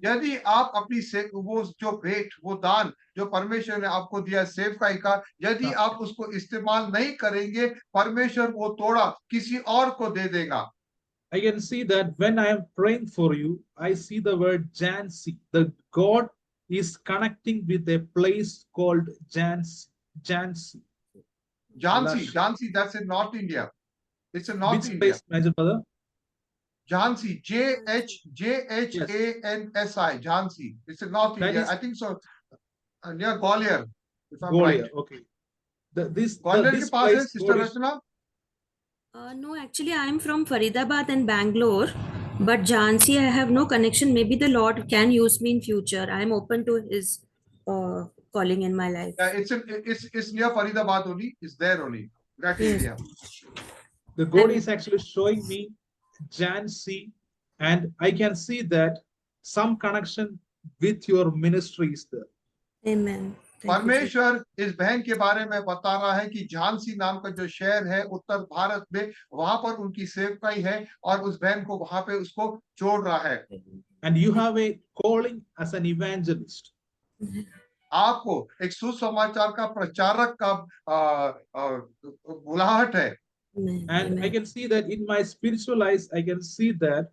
[SPEAKER 1] यदि आप अपनी वो जो भेंट, वो दान जो परमेश्वर ने आपको दिया सेवकाई का, यदि आप उसको इस्तेमाल नहीं करेंगे, परमेश्वर वो तोड़ा किसी और को दे देगा।
[SPEAKER 2] I can see that when I am praying for you, I see the word Jansi. The God is connecting with a place called Jansi.
[SPEAKER 1] Jhansi, that's in North India. It's in North
[SPEAKER 2] Which
[SPEAKER 1] India.
[SPEAKER 2] place, Major Brother?
[SPEAKER 1] Jhansi, Jhansi, Jhansi. It's in North
[SPEAKER 2] That
[SPEAKER 1] India.
[SPEAKER 2] is-
[SPEAKER 1] I think so. Near Gwalior, if I'm
[SPEAKER 2] Gwalior,
[SPEAKER 1] right.
[SPEAKER 2] okay. This
[SPEAKER 1] Gwalior के पास है
[SPEAKER 2] place,
[SPEAKER 1] sister
[SPEAKER 2] God is-
[SPEAKER 1] Rachna?
[SPEAKER 3] No, actually, I am from Faridabad and Bangalore, but Jhansi, I have no connection. Maybe the Lord can use me in future. I am open to His calling in my life.
[SPEAKER 1] It's near Faridabad only. It's there only. That
[SPEAKER 3] Yes.
[SPEAKER 1] area.
[SPEAKER 2] The God is actually showing me Jansi, and I can see that some connection with your ministry is there.
[SPEAKER 3] Amen. Thank you,
[SPEAKER 1] परमेश्वर इस बहन के बारे में बता रहा है कि झांसी नाम का जो शहर है उत्तर भारत में, वहां पर उनकी सेवकाई है और उस बहन को वहां पे उसको जोड़ रहा है।
[SPEAKER 2] And you have a calling as an evangelist.
[SPEAKER 1] आपको एक सुसमाचार का प्रचारक का बुलाहट है।
[SPEAKER 3] Amen.
[SPEAKER 2] And I
[SPEAKER 3] Amen.
[SPEAKER 2] can see that in my spiritual eyes, I can see that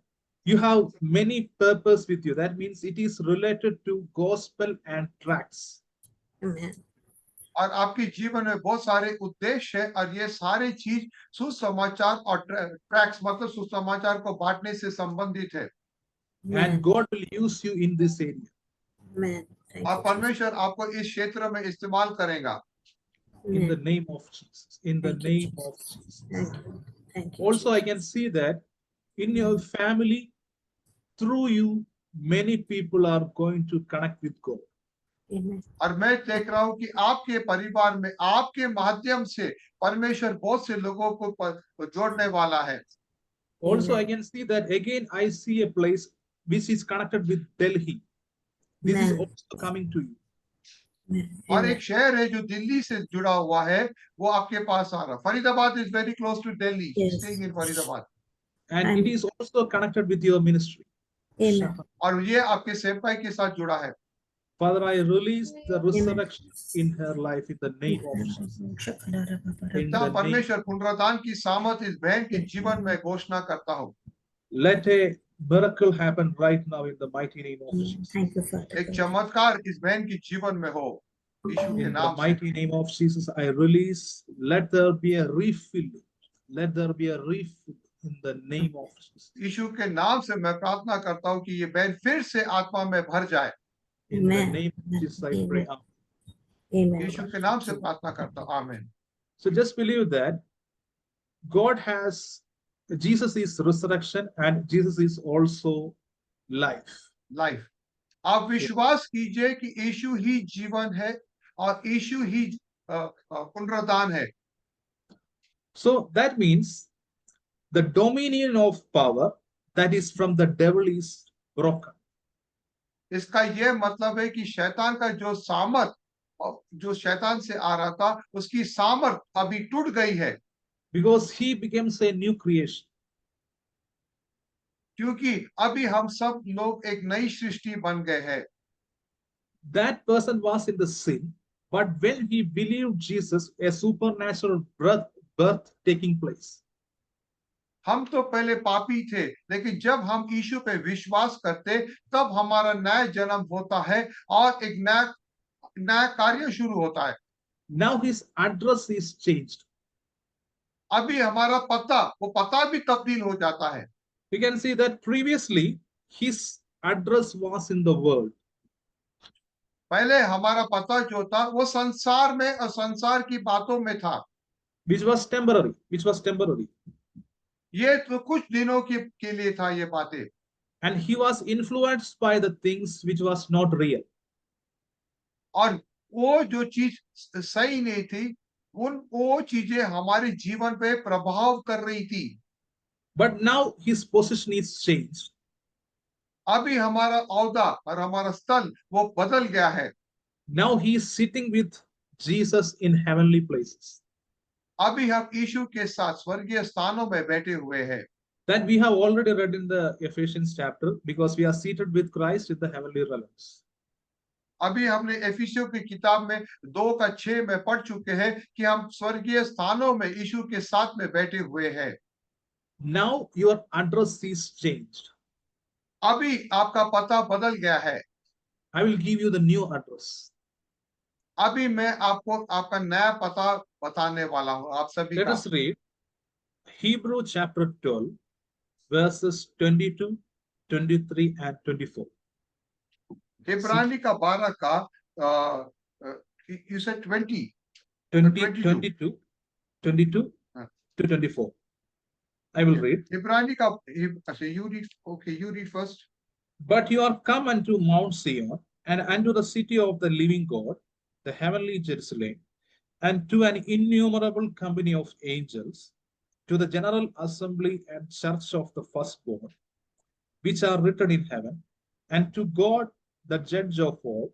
[SPEAKER 2] you have many purpose with you. That means it is related to gospel and tracts.
[SPEAKER 3] Amen.
[SPEAKER 1] और आपके जीवन में बहुत सारे उद्देश्य है और ये सारे चीज सुसमाचार और ट्रैक्स मतलब सुसमाचार को बांटने से संबंधित है।
[SPEAKER 2] And God will use you in this area.
[SPEAKER 3] Amen. Thank
[SPEAKER 1] और
[SPEAKER 3] you,
[SPEAKER 1] परमेश्वर आपको इस क्षेत्र में इस्तेमाल करेगा।
[SPEAKER 2] In the name of Jesus. In the
[SPEAKER 3] Thank you,
[SPEAKER 2] name
[SPEAKER 3] Jesus.
[SPEAKER 2] of Jesus.
[SPEAKER 3] Thank you. Thank you.
[SPEAKER 2] Also, I
[SPEAKER 3] Jesus.
[SPEAKER 2] can see that in your family, through you, many people are going to connect with God.
[SPEAKER 3] Amen.
[SPEAKER 1] और मैं देख रहा हूँ कि आपके परिवार में आपके माध्यम से परमेश्वर बहुत से लोगों को जोड़ने वाला है।
[SPEAKER 2] Also, I
[SPEAKER 3] Amen.
[SPEAKER 2] can see that again, I see a place which is connected with Delhi. This is
[SPEAKER 3] Amen.
[SPEAKER 2] also coming to you.
[SPEAKER 3] Amen.
[SPEAKER 1] और
[SPEAKER 3] Amen.
[SPEAKER 1] एक शहर है जो दिल्ली से जुड़ा हुआ है, वो आपके पास आ रहा है। Faridabad is very close to Delhi,
[SPEAKER 3] Yes.
[SPEAKER 1] Staying in Faridabad.
[SPEAKER 2] And it is also connected with your ministry.
[SPEAKER 3] Amen.
[SPEAKER 1] और ये आपके सेवकाई के साथ जुड़ा है।
[SPEAKER 2] Father, I release the resurrection in her life in the name of Jesus. In
[SPEAKER 1] पिता
[SPEAKER 2] the name,
[SPEAKER 1] परमेश्वर पुनरुत्थान की सामर्थ इस बहन के जीवन में घोषणा करता हूँ।
[SPEAKER 2] let a miracle happen right now in the mighty name of Jesus.
[SPEAKER 3] Thank you, Father.
[SPEAKER 1] एक चमत्कार इस बहन के जीवन में हो, यीशु के
[SPEAKER 2] In the
[SPEAKER 1] नाम से।
[SPEAKER 2] mighty name of Jesus, I release, let there be a refill. Let there be a refill in the name of Jesus.
[SPEAKER 1] यीशु के नाम से मैं प्रार्थना करता हूँ कि ये बहन फिर से आत्मा में भर जाए।
[SPEAKER 2] In the
[SPEAKER 3] Amen.
[SPEAKER 2] name of Jesus, I pray. Amen.
[SPEAKER 3] Amen.
[SPEAKER 1] यीशु के नाम से प्रार्थना करता हूँ। आमीन।
[SPEAKER 2] So just believe that God has, Jesus is resurrection and Jesus is also life.
[SPEAKER 1] Life आप विश्वास कीजिए कि यीशु ही जीवन है और यीशु ही पुनरुत्थान है।
[SPEAKER 2] So that means the dominion of power that is from the devil is broken.
[SPEAKER 1] इसका यह मतलब है कि शैतान का जो सामर्थ जो शैतान से आ रहा था उसकी सामर्थ अभी टूट गई है,
[SPEAKER 2] Because he becomes a new creation.
[SPEAKER 1] क्योंकि अभी हम सब लोग एक नई सृष्टि बन गए हैं।
[SPEAKER 2] That person was in the sin, but when he believed Jesus, a supernatural birth taking place.
[SPEAKER 1] हम तो पहले पापी थे, लेकिन जब हम यीशु पे विश्वास करते तब हमारा नया जन्म होता है और एक नया नया कार्य शुरू होता है।
[SPEAKER 2] Now his address is changed.
[SPEAKER 1] अभी हमारा पता, वो पता भी तब्दील हो जाता है।
[SPEAKER 2] We can see that previously his address was in the world.
[SPEAKER 1] पहले हमारा पता जो था वो संसार में और संसार की बातों में था,
[SPEAKER 2] Which was temporary, which was temporary.
[SPEAKER 1] ये तो कुछ दिनों के लिए था ये बातें,
[SPEAKER 2] And he was influenced by the things which was not real.
[SPEAKER 1] और वो जो चीज सही नहीं थी वो चीजें हमारे जीवन पे प्रभाव कर रही थी।
[SPEAKER 2] But now his position is changed.
[SPEAKER 1] अभी हमारा औहदा और हमारा स्थल वो बदल गया है।
[SPEAKER 2] Now he is sitting with Jesus in heavenly places.
[SPEAKER 1] अभी हम यीशु के साथ स्वर्गीय स्थानों में बैठे हुए हैं।
[SPEAKER 2] That we have already read in the Ephesians chapter, because we are seated with Christ in the heavenly realms.
[SPEAKER 1] अभी हमने एफिसियों की किताब में 2:6 में पढ़ चुके हैं कि हम स्वर्गीय स्थानों में यीशु के साथ में बैठे हुए हैं।
[SPEAKER 2] Now your address is changed.
[SPEAKER 1] अभी आपका पता बदल गया है।
[SPEAKER 2] I will give you the new address.
[SPEAKER 1] अभी मैं आपको आपका नया पता बताने वाला हूं आप सभी
[SPEAKER 2] Let
[SPEAKER 1] का।
[SPEAKER 2] us read Hebrew chapter 12, verses 22, 23, and 24.
[SPEAKER 1] इब्रानी का 12 का you said 20
[SPEAKER 2] 20,
[SPEAKER 1] 22
[SPEAKER 2] 22 to 24. I will read.
[SPEAKER 1] इब्रानी का you read, okay, you read first.
[SPEAKER 2] But you are come unto Mount Zion, and unto the city of the living God, the heavenly Jerusalem, and to an innumerable company of angels, to the general assembly and church of the firstborn, which are written in heaven, and to God, the judge of all,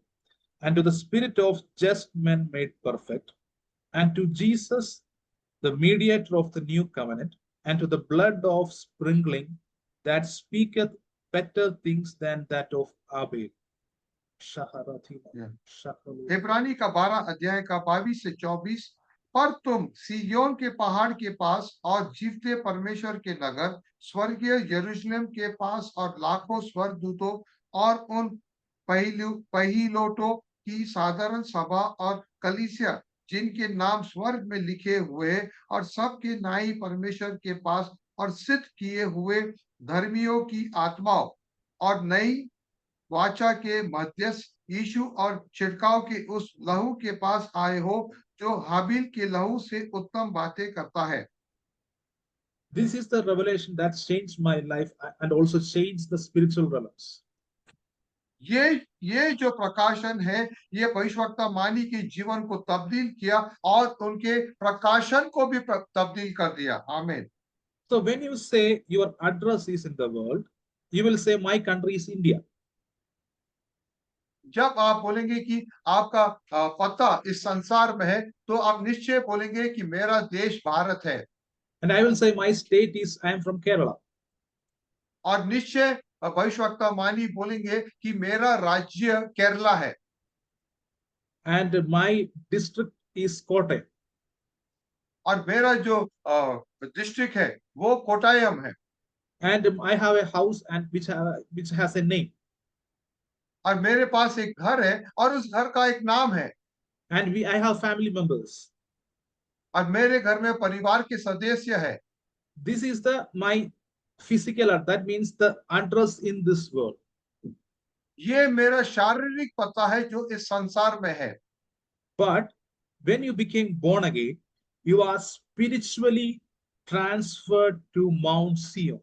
[SPEAKER 2] and to the spirit of just men made perfect, and to Jesus, the mediator of the new covenant, and to the blood of sprinkling that speaketh better things than that of Abel.
[SPEAKER 1] इब्रानी का 12 अध्याय का 22 से 24। पर तुम सिय्योन के पहाड़ के पास और जीवते परमेश्वर के नगर स्वर्गीय यरूशलेम के पास और लाखों स्वर्गदूतों और उन पहिलोटों की साधारण सभा और कलीसिया जिनके नाम स्वर्ग में लिखे हुए और सबके न्यायी परमेश्वर के पास और सिद्ध किए हुए धर्मियों की आत्माओं और नई वाचा के मध्यस्थ यीशु और छिड़काव के उस लहू के पास आए हो जो हाबिल के लहू से उत्तम बातें करता है।
[SPEAKER 2] This is the revelation that changed my life and also changed the spiritual realms.
[SPEAKER 1] ये जो प्रकाशन है ये भविष्यवक्ता मानी के जीवन को तब्दील किया और उनके प्रकाशन को भी तब्दील कर दिया। आमीन।
[SPEAKER 2] So when you say your address is in the world, you will say my country is India.
[SPEAKER 1] जब आप बोलेंगे कि आपका पता इस संसार में है तो आप निश्चय बोलेंगे कि मेरा देश भारत है।
[SPEAKER 2] And I will say my state is, I am from Kerala.
[SPEAKER 1] और निश्चय भविष्यवक्ता मानी बोलेंगे कि मेरा राज्य केरला है।
[SPEAKER 2] And my district is Kottayam.
[SPEAKER 1] और मेरा जो डिस्ट्रिक्ट है वो कोटायम है।
[SPEAKER 2] And I have a house and which has a name.
[SPEAKER 1] और मेरे पास एक घर है और उस घर का एक नाम है।
[SPEAKER 2] And I have family members.
[SPEAKER 1] और मेरे घर में परिवार के सदस्य है।
[SPEAKER 2] This is my physical address. That means the address in this world.
[SPEAKER 1] ये मेरा शारीरिक पता है जो इस संसार में है।
[SPEAKER 2] But when you became born again, you are spiritually transferred to Mount Zion.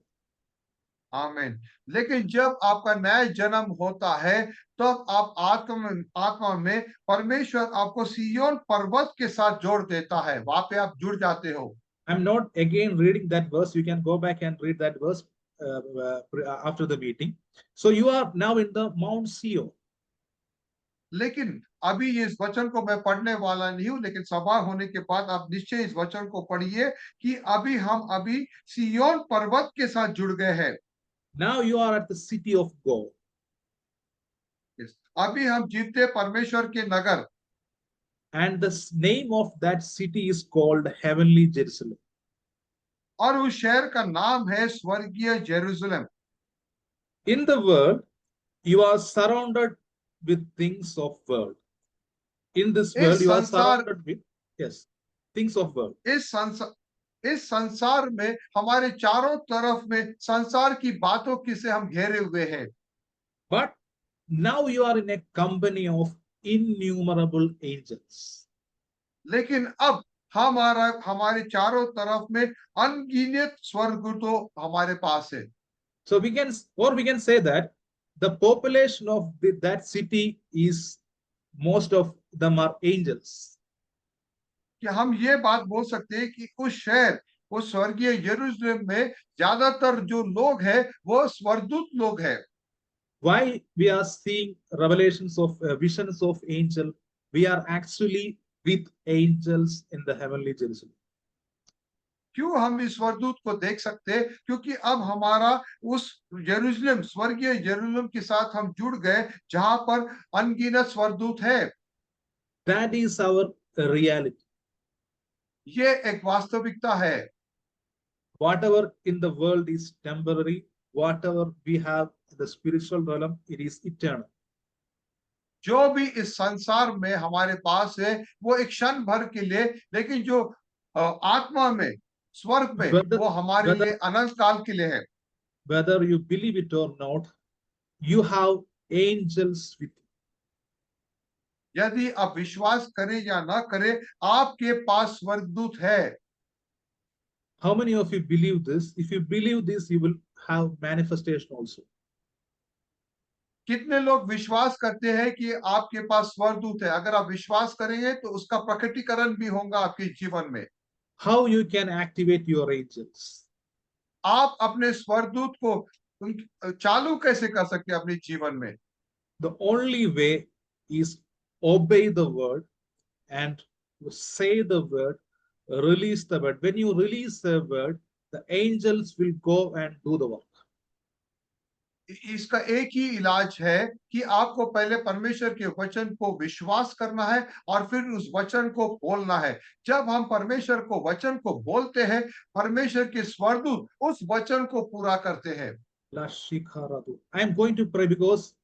[SPEAKER 1] आमीन। लेकिन जब आपका नया जन्म होता है तब आप आत्मा में परमेश्वर आपको सिय्योन पर्वत के साथ जोड़ देता है, वहां पे आप जुड़ जाते हो।
[SPEAKER 2] I'm not again reading that verse. You can go back and read that verse after the meeting. So you are now in the Mount Sion.
[SPEAKER 1] लेकिन अभी इस वचन को मैं पढ़ने वाला नहीं हूं, लेकिन सभा होने के बाद आप निश्चय इस वचन को पढ़िए कि अभी सिय्योन पर्वत के साथ जुड़ गए हैं।
[SPEAKER 2] Now you are at the city of God.
[SPEAKER 1] अभी हम जीते परमेश्वर के नगर,
[SPEAKER 2] And the name of that city is called Heavenly Jerusalem.
[SPEAKER 1] और उस शहर का नाम है स्वर्गीय Jerusalem.
[SPEAKER 2] In the world, you are surrounded with things of world. In this world,
[SPEAKER 1] इस
[SPEAKER 2] you are
[SPEAKER 1] संसार
[SPEAKER 2] surrounded with, yes, things of world.
[SPEAKER 1] इस संसार में हमारे चारों तरफ में संसार की बातों की से हम घेरे हुए हैं।
[SPEAKER 2] But now you are in a company of innumerable angels.
[SPEAKER 1] लेकिन अब हमारे चारों तरफ में अनगिनत स्वर्गदूत हमारे पास है।
[SPEAKER 2] So we can say that the population of that city is, most of them are angels.
[SPEAKER 1] कि हम ये बात बोल सकते हैं कि उस शहर, उस स्वर्गीय यरूशलेम में ज्यादातर जो लोग हैं वो स्वर्गदूत लोग हैं।
[SPEAKER 2] Why we are seeing revelations of visions of angel? We are actually with angels in the heavenly Jerusalem.
[SPEAKER 1] क्यों हम इस स्वर्गदूत को देख सकते हैं? क्योंकि अब हमारा उस यरूशलेम, स्वर्गीय यरूशलेम के साथ हम जुड़ गए जहां पर अनगिनत स्वर्गदूत है।
[SPEAKER 2] That is our reality.
[SPEAKER 1] ये एक वास्तविकता है।
[SPEAKER 2] Whatever in the world is temporary, whatever we have in the spiritual realm, it is eternal.
[SPEAKER 1] जो भी इस संसार में हमारे पास है वो एक क्षण भर के लिए, लेकिन जो आत्मा में, स्वर्ग में, वो हमारे लिए अनंत काल के लिए है।
[SPEAKER 2] Whether you believe it or not, you have angels with you.
[SPEAKER 1] यदि आप विश्वास करें या ना करें, आपके पास स्वर्गदूत है।
[SPEAKER 2] How many of you believe this? If you believe this, you will have manifestation also.
[SPEAKER 1] कितने लोग विश्वास करते हैं कि आपके पास स्वर्गदूत है? अगर आप विश्वास करेंगे तो उसका प्रकटीकरण भी होगा आपके जीवन में।
[SPEAKER 2] How you can activate your angels?
[SPEAKER 1] आप अपने स्वर्गदूत को चालू कैसे कर सकते हैं अपने जीवन में?
[SPEAKER 2] The only way is obey the word and say the word, release the word. When you release the word, the angels will go and do the work.
[SPEAKER 1] इसका एक ही इलाज है कि आपको पहले परमेश्वर के वचन को विश्वास करना है और फिर उस वचन को बोलना है। जब हम परमेश्वर को वचन को बोलते हैं, परमेश्वर के स्वर्गदूत उस वचन को पूरा करते हैं।
[SPEAKER 2] I am going to pray because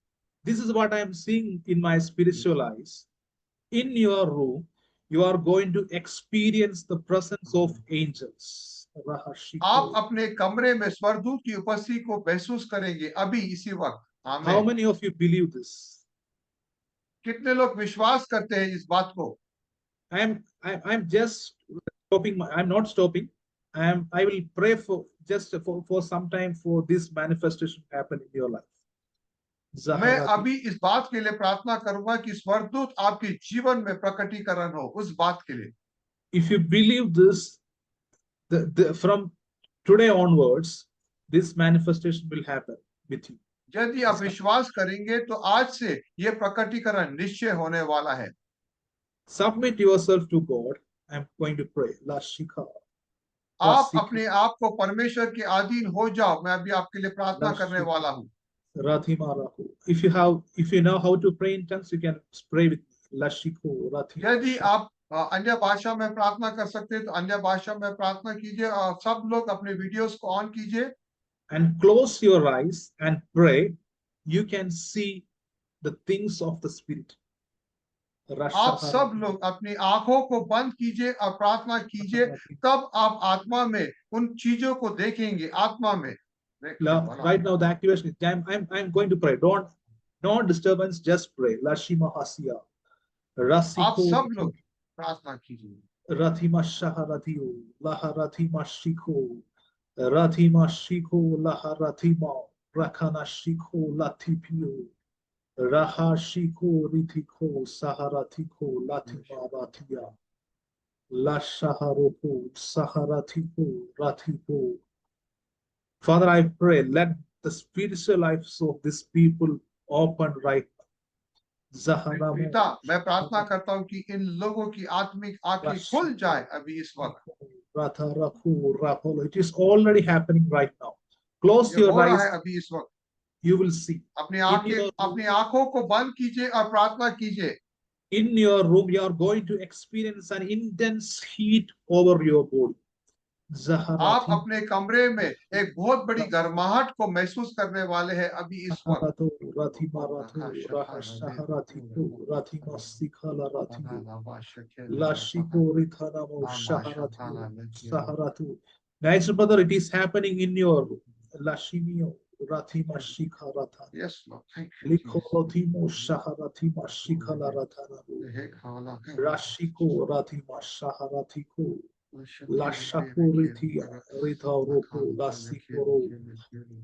[SPEAKER 2] this is what I am seeing in my spiritual eyes. In your room, you are going to experience the presence of angels.
[SPEAKER 1] आप अपने कमरे में स्वर्गदूत की उपस्थिति को महसूस करेंगे अभी इसी वक्त। आमीन।
[SPEAKER 2] How many of you believe this?
[SPEAKER 1] कितने लोग विश्वास करते हैं इस बात को?
[SPEAKER 2] I'm just stopping. I'm not stopping. I will pray for just for some time for this manifestation to happen in your life.
[SPEAKER 1] मैं अभी इस बात के लिए प्रार्थना करूंगा कि स्वर्गदूत आपके जीवन में प्रकटीकरण हो, उस बात के लिए।
[SPEAKER 2] If you believe this, from today onwards, this manifestation will happen with you.
[SPEAKER 1] यदि आप विश्वास करेंगे तो आज से ये प्रकटीकरण निश्चय होने वाला है।
[SPEAKER 2] Submit yourself to God. I'm going to pray. Lashika.
[SPEAKER 1] आप अपने आप को परमेश्वर के अधीन हो जाओ। मैं अभी आपके लिए प्रार्थना करने वाला हूँ।
[SPEAKER 2] If you know how to pray in tongues, you can pray with Lashiko.
[SPEAKER 1] यदि आप अन्य भाषा में प्रार्थना कर सकते हैं तो अन्य भाषा में प्रार्थना कीजिए। और सब लोग अपने वीडियोस को ऑन कीजिए।
[SPEAKER 2] And close your eyes and pray. You can see the things of the Spirit.
[SPEAKER 1] आप सब लोग अपनी आंखों को बंद कीजिए और प्रार्थना कीजिए, तब आप आत्मा में उन चीजों को देखेंगे। आत्मा में
[SPEAKER 2] right now the activation is I'm going to pray. No disturbance, just pray. Lashima Hasia.
[SPEAKER 1] आप सब लोग प्रार्थना कीजिए।
[SPEAKER 2] Rathima Shaharatio, Laharathima Shiko, Rathima Shiko Laha Rathima Rakana Shiko Latipio Raha Shiko Ritiko Saharatiko Latima Ratia La Shaharoko Saharatiko Ratipo. Father, I pray, let the spiritual lives of these people open right now. Zaharamo
[SPEAKER 1] पिता मैं प्रार्थना करता हूँ कि इन लोगों की आत्मिक आंखें खुल जाए अभी इस वक्त
[SPEAKER 2] Ratha Rakhu Rapolo. It is already happening right now. Close
[SPEAKER 1] ये
[SPEAKER 2] your
[SPEAKER 1] हो रहा
[SPEAKER 2] eyes,
[SPEAKER 1] है अभी इस वक्त
[SPEAKER 2] you will see.
[SPEAKER 1] अपनी आंखों को बंद कीजिए और प्रार्थना कीजिए
[SPEAKER 2] In your room, you are going to experience an intense heat over your body.
[SPEAKER 1] आप
[SPEAKER 2] Zaharati
[SPEAKER 1] अपने कमरे में एक बहुत बड़ी गर्माहट को महसूस करने वाले हैं अभी इस वक्त
[SPEAKER 2] Rato Rathima Rato Rahashaharati Rathima Sikhala Rati Lashiko Rithanamo Shaharati Saharatu. Nice brother, it is happening in your room. Lashimio Rathima Shikha Ratha.
[SPEAKER 1] Yes, Lord. Thank you, Jesus.
[SPEAKER 2] Likhorotimo Shaharatima Shikhala Rathana. Rashiko Rathima Shaharatiko. Lashakuritia Rita Roko Lasikoro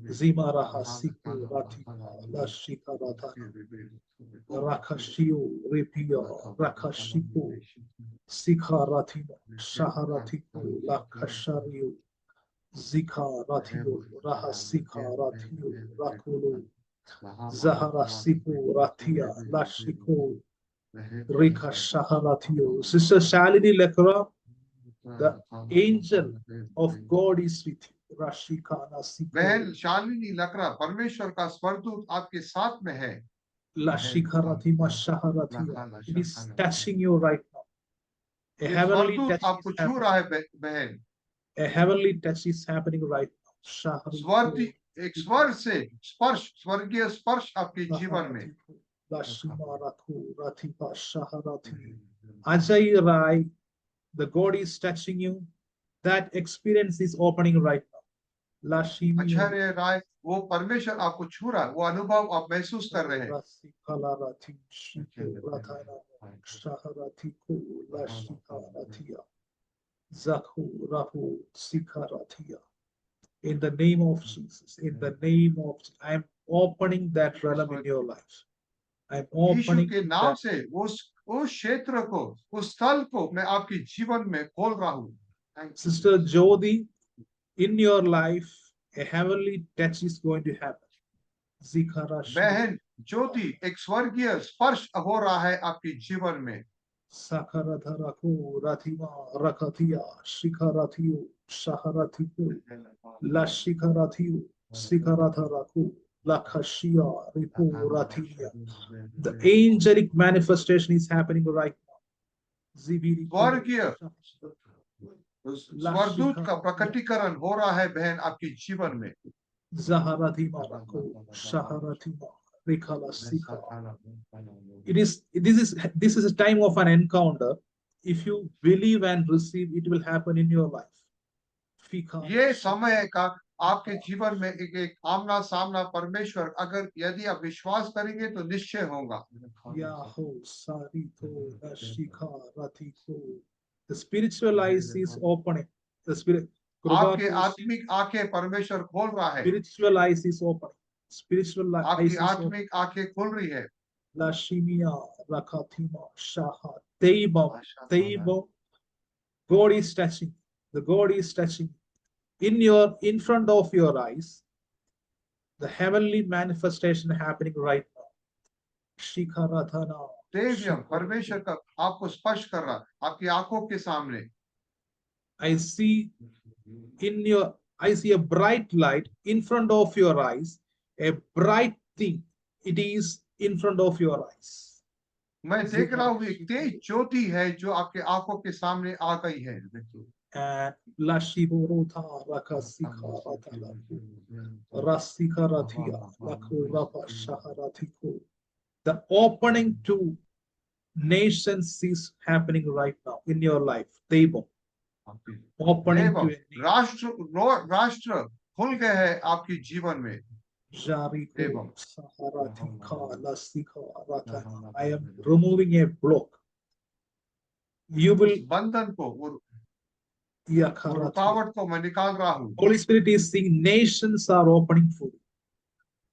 [SPEAKER 2] Zimaraha Siku Ratima Lashika Rathana Rakashio Ripia Rakashiko Sikha Ratima Shaharatiko Lakashario Zika Ratio Rahasika Ratio Rakulu Zahara Siku Ratia Lashiko Rika Shaharatio. Sister Shalini Lekra, the angel of God is with you. Rashikana
[SPEAKER 1] बहन
[SPEAKER 2] Siku
[SPEAKER 1] Shalini लकड़ा परमेश्वर का स्वर्गदूत आपके साथ में है
[SPEAKER 2] Lashikaratima Shaharatia. It is touching you right now. A
[SPEAKER 1] ये
[SPEAKER 2] heavenly
[SPEAKER 1] स्वर्गदूत
[SPEAKER 2] touch
[SPEAKER 1] आपको
[SPEAKER 2] is
[SPEAKER 1] छू
[SPEAKER 2] happening.
[SPEAKER 1] रहा है बहन
[SPEAKER 2] A heavenly touch is happening right now.
[SPEAKER 1] स्वर्ग एक स्वर्ग से स्पर्श स्वर्गीय स्पर्श आपके जीवन में
[SPEAKER 2] Lashimaratu Ratipa Shaharati. Ajay Rai, the God is touching you. That experience is opening right now. Lashimi
[SPEAKER 1] आचार्य राय वो परमेश्वर आपको छू रहा है वो अनुभव आप महसूस कर रहे हैं
[SPEAKER 2] Rasipalarati Shiko Rathana Shaharati Ko Lashikaratia Zakhu Rahu Sikaratia. In the name of Jesus, in the name of I am opening that realm in your life. I am
[SPEAKER 1] Yeshu
[SPEAKER 2] opening
[SPEAKER 1] के नाम
[SPEAKER 2] that.
[SPEAKER 1] से उस क्षेत्र को उस स्थल को मैं आपके जीवन में खोल रहा हूँ
[SPEAKER 2] Sister Jodi, in your life, a heavenly touch is going to happen. Zikara
[SPEAKER 1] बहन ज्योति एक स्वर्गीय स्पर्श हो रहा है आपके जीवन में
[SPEAKER 2] Sakaradharaku Rathima Rakatia Shikarathiyo Shaharathiku Lashikarathiyo Sikaradharaku Lakashia Ripu Rathiya. The angelic manifestation is happening right now. Zibiri
[SPEAKER 1] स्वर्गीय स्वर्गदूत का प्रकटीकरण हो रहा है बहन आपके जीवन में
[SPEAKER 2] Zaharathima Rako Shaharathima Rikala Sika. This is a time of an encounter. If you believe and receive, it will happen in your life. Fika.
[SPEAKER 1] ये समय का आपके जीवन में एक आमना सामना परमेश्वर अगर यदि आप विश्वास करेंगे तो निश्चय होगा
[SPEAKER 2] Yaho Sarito Nashika Ratiko. The spiritual eyes is opening. The spirit.
[SPEAKER 1] आपके आत्मिक आंखें परमेश्वर खोल रहा है
[SPEAKER 2] Spiritual eyes is opening. Spiritual eyes
[SPEAKER 1] आपकी
[SPEAKER 2] is opening.
[SPEAKER 1] आत्मिक आंखें खुल रही है
[SPEAKER 2] Lashimia Rakatima Shaha Teibo. God is touching. The God is touching. In front of your eyes, the heavenly manifestation happening right now. Shikarathana.
[SPEAKER 1] देव्यम परमेश्वर का आपको स्पर्श कर रहा आपकी आंखों के सामने
[SPEAKER 2] I see a bright light in front of your eyes, a bright thing. It is in front of your eyes.
[SPEAKER 1] मैं देख रहा हूँ एक तेज ज्योति है जो आपके आंखों के सामने आ गई है
[SPEAKER 2] And Lashiborotha Rakasika Rasika Rathia Lakurapa Shaharatiko. The opening to nations is happening right now in your life. Table. Opening to
[SPEAKER 1] राष्ट्र खुल गए हैं आपके जीवन में
[SPEAKER 2] Jariko Saharatika Lasika Ratana. I am removing a block. You will
[SPEAKER 1] बंधन को वो
[SPEAKER 2] Yakarati.
[SPEAKER 1] रुकावट को मैं निकाल रहा हूँ।
[SPEAKER 2] Holy Spirit is saying nations are opening for you.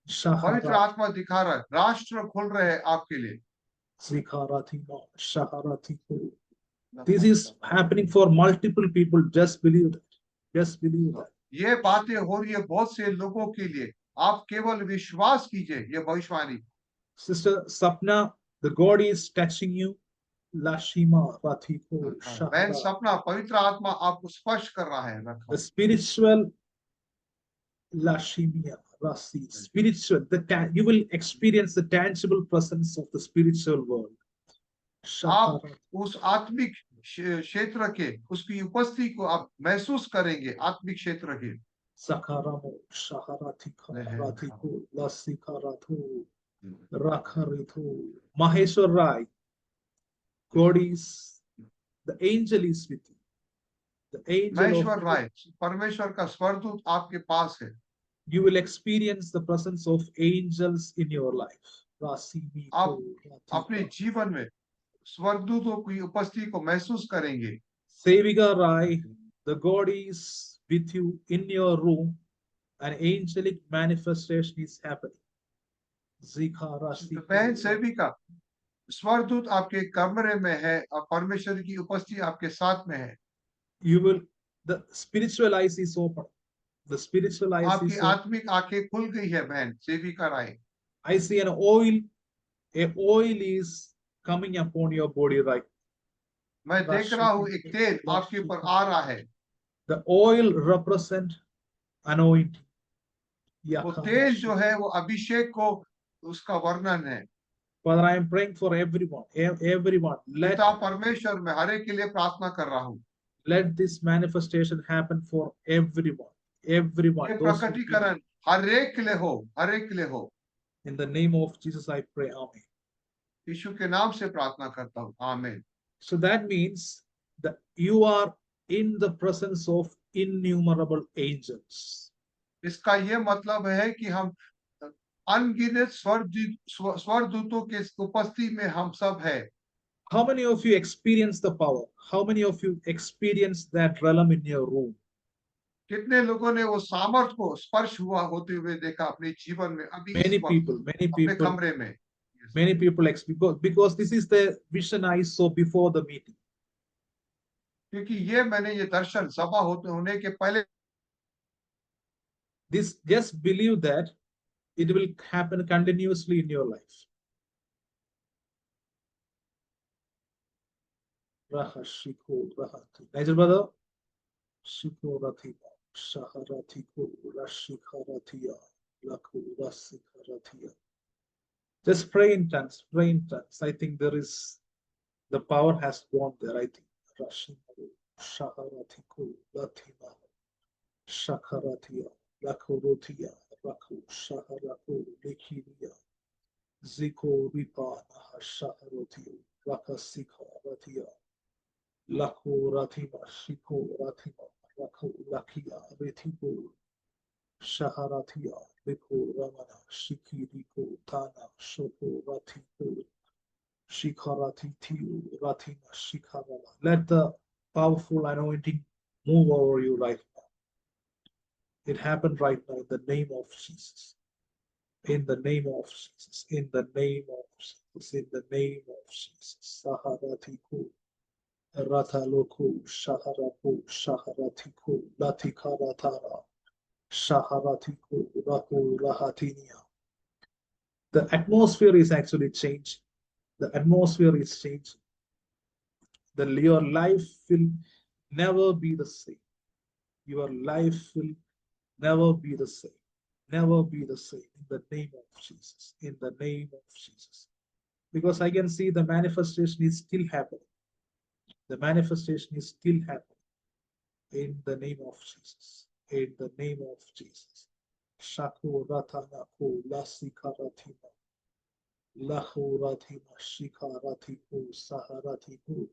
[SPEAKER 1] पवित्र
[SPEAKER 2] Shaharati.
[SPEAKER 1] आत्मा दिखा रहा है, राष्ट्र खुल रहे हैं आपके लिए।
[SPEAKER 2] Zikarati. Shaharati. This is happening for multiple people. Just believe that. Just believe that.
[SPEAKER 1] ये बातें हो रही है बहुत से लोगों के लिए, आप केवल विश्वास कीजिए। ये भविष्यवाणी
[SPEAKER 2] Sister Sapna, the God is touching you. Lashima Ratiko
[SPEAKER 1] बहन
[SPEAKER 2] Shahara.
[SPEAKER 1] सपना, पवित्र आत्मा आपको स्पर्श कर रहा है।
[SPEAKER 2] The spiritual Lashimia Rasi. Spiritual. You will experience the tangible presence of the spiritual world.
[SPEAKER 1] आप
[SPEAKER 2] Shahara.
[SPEAKER 1] उस आत्मिक क्षेत्र के उसकी उपस्थिति को आप महसूस करेंगे, आत्मिक क्षेत्र के।
[SPEAKER 2] Sakaramo Shaharatika Ratiko Lasikaratu Rakaritu. Maheshwar Rai. God is, the angel is with you. The angel
[SPEAKER 1] Maheshwar
[SPEAKER 2] of,
[SPEAKER 1] राय, परमेश्वर का स्वर्गदूत आपके पास है।
[SPEAKER 2] you will experience the presence of angels in your life.
[SPEAKER 1] आप अपने जीवन में स्वर्गदूतों की उपस्थिति को महसूस करेंगे।
[SPEAKER 2] Sevika Rai, the God is with you in your room. An angelic manifestation is happening. Zika Rasi.
[SPEAKER 1] बहन सेविका, स्वर्गदूत आपके कमरे में है और परमेश्वर की उपस्थिति आपके साथ में है।
[SPEAKER 2] You will, the spiritual eyes is open. The spiritual eyes
[SPEAKER 1] आपकी
[SPEAKER 2] is open.
[SPEAKER 1] आत्मिक आंखें खुल गई है बहन सेविका राय।
[SPEAKER 2] I see an oil, a oil is coming upon your body right.
[SPEAKER 1] मैं देख रहा हूँ एक तेल आपके ऊपर आ रहा है।
[SPEAKER 2] The oil represent anointing.
[SPEAKER 1] वो तेल जो है वो अभिषेक को उसका वर्णन है।
[SPEAKER 2] Father, I am praying for everyone. Everyone.
[SPEAKER 1] पिता परमेश्वर, मैं हर एक के लिए प्रार्थना कर रहा हूँ।
[SPEAKER 2] Let this manifestation happen for everyone. Everyone.
[SPEAKER 1] ये प्रकटीकरण हर एक के लिए हो, हर एक के लिए हो।
[SPEAKER 2] In the name of Jesus, I pray. Amen.
[SPEAKER 1] यीशु के नाम से प्रार्थना करता हूँ। आमीन।
[SPEAKER 2] So that means that you are in the presence of innumerable angels.
[SPEAKER 1] इसका ये मतलब है कि हम अनगिनत स्वर्गदूतों के उपस्थिति में हम सब है।
[SPEAKER 2] How many of you experience the power? How many of you experience that realm in your room?
[SPEAKER 1] कितने लोगों ने वो सामर्थ को स्पर्श हुआ होते हुए देखा अपने जीवन में अभी
[SPEAKER 2] Many
[SPEAKER 1] इस वक्त
[SPEAKER 2] people,
[SPEAKER 1] अपने कमरे में?
[SPEAKER 2] many people because this is the vision I saw before the meeting.
[SPEAKER 1] क्योंकि ये मैंने ये दर्शन सभा होने के पहले,
[SPEAKER 2] This, just believe that it will happen continuously in your life. Rahashiko Rahati. Nigel brother. Shiko Rathiba. Shaharatiko Rashikaratia. Laku Rasikaratia. Just pray in tongues. Pray in tongues. I think there is, the power has gone there. I think. Rashimaru. Shaharatiko Latima. Shakaratia. Lakurotia. Raku Shaharaku Likiria. Ziko Ripa Shaharotia. Rakasika Ratia. Laku Ratima. Shiko Ratima. Raku Lakia. Retipo. Shaharatia. Riku Ramana. Shiki Riku Tana. Shoko Ratipo. Shikarati Tiu. Ratima Shikarama. Let the powerful anointing move over you right now. It happened right now in the name of Jesus. In the name of Jesus. In the name of Jesus. In the name of Jesus. Saharatiku. Rataloku. Shaharaku. Shaharatiku. Latikaratara. Shaharatiku. Raku Rahatinia. The atmosphere is actually changing. The atmosphere is changing. Your life will never be the same. Your life will never be the same. Never be the same. In the name of Jesus. In the name of Jesus. Because I can see the manifestation is still happening. The manifestation is still happening. In the name of Jesus. In the name of Jesus. Shaku Ratanako Lasikaratima. Lahu Ratima Shikaratiku Saharatiku.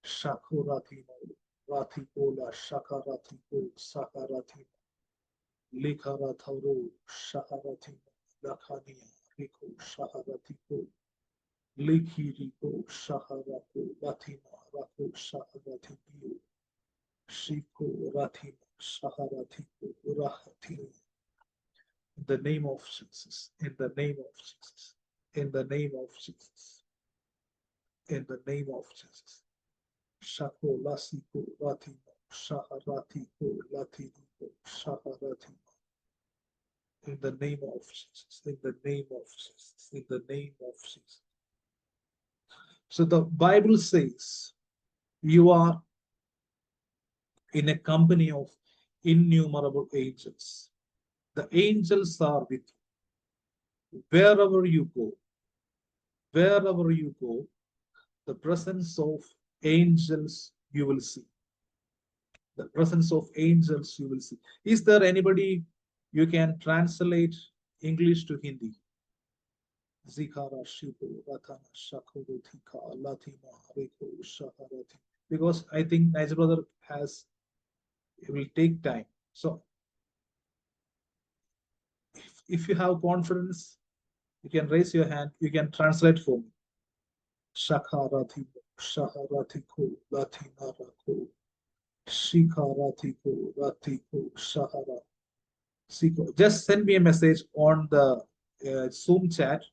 [SPEAKER 2] Shakuratimu. Ratipola Shakaratiku Sakaratima. Likaratharu Shaharatima. Lakania Riku Shaharatiku. Likiriku Shaharaku Latima Raku Shaharatiku. Shiko Rathi Shaharati Rahati. In the name of Jesus. In the name of Jesus. In the name of Jesus. In the name of Jesus. Shako Lasiko Ratimo Shaharatiko Latino Shaharatimo. In the name of Jesus. In the name of Jesus. In the name of Jesus. So the Bible says you are in a company of innumerable angels. The angels are with you. Wherever you go, the presence of angels you will see. The presence of angels you will see. Is there anybody you can translate English to Hindi? Zikara Shibu Ratana Shakurutika Latima Reko Shaharati. Because I think Nice brother it will take time. So if you have confidence, you can raise your hand, you can translate for me. Shakarati Shaharatiko Latinarako Shikaratiko Ratiko Shahara. Just send me a message on the Zoom chat.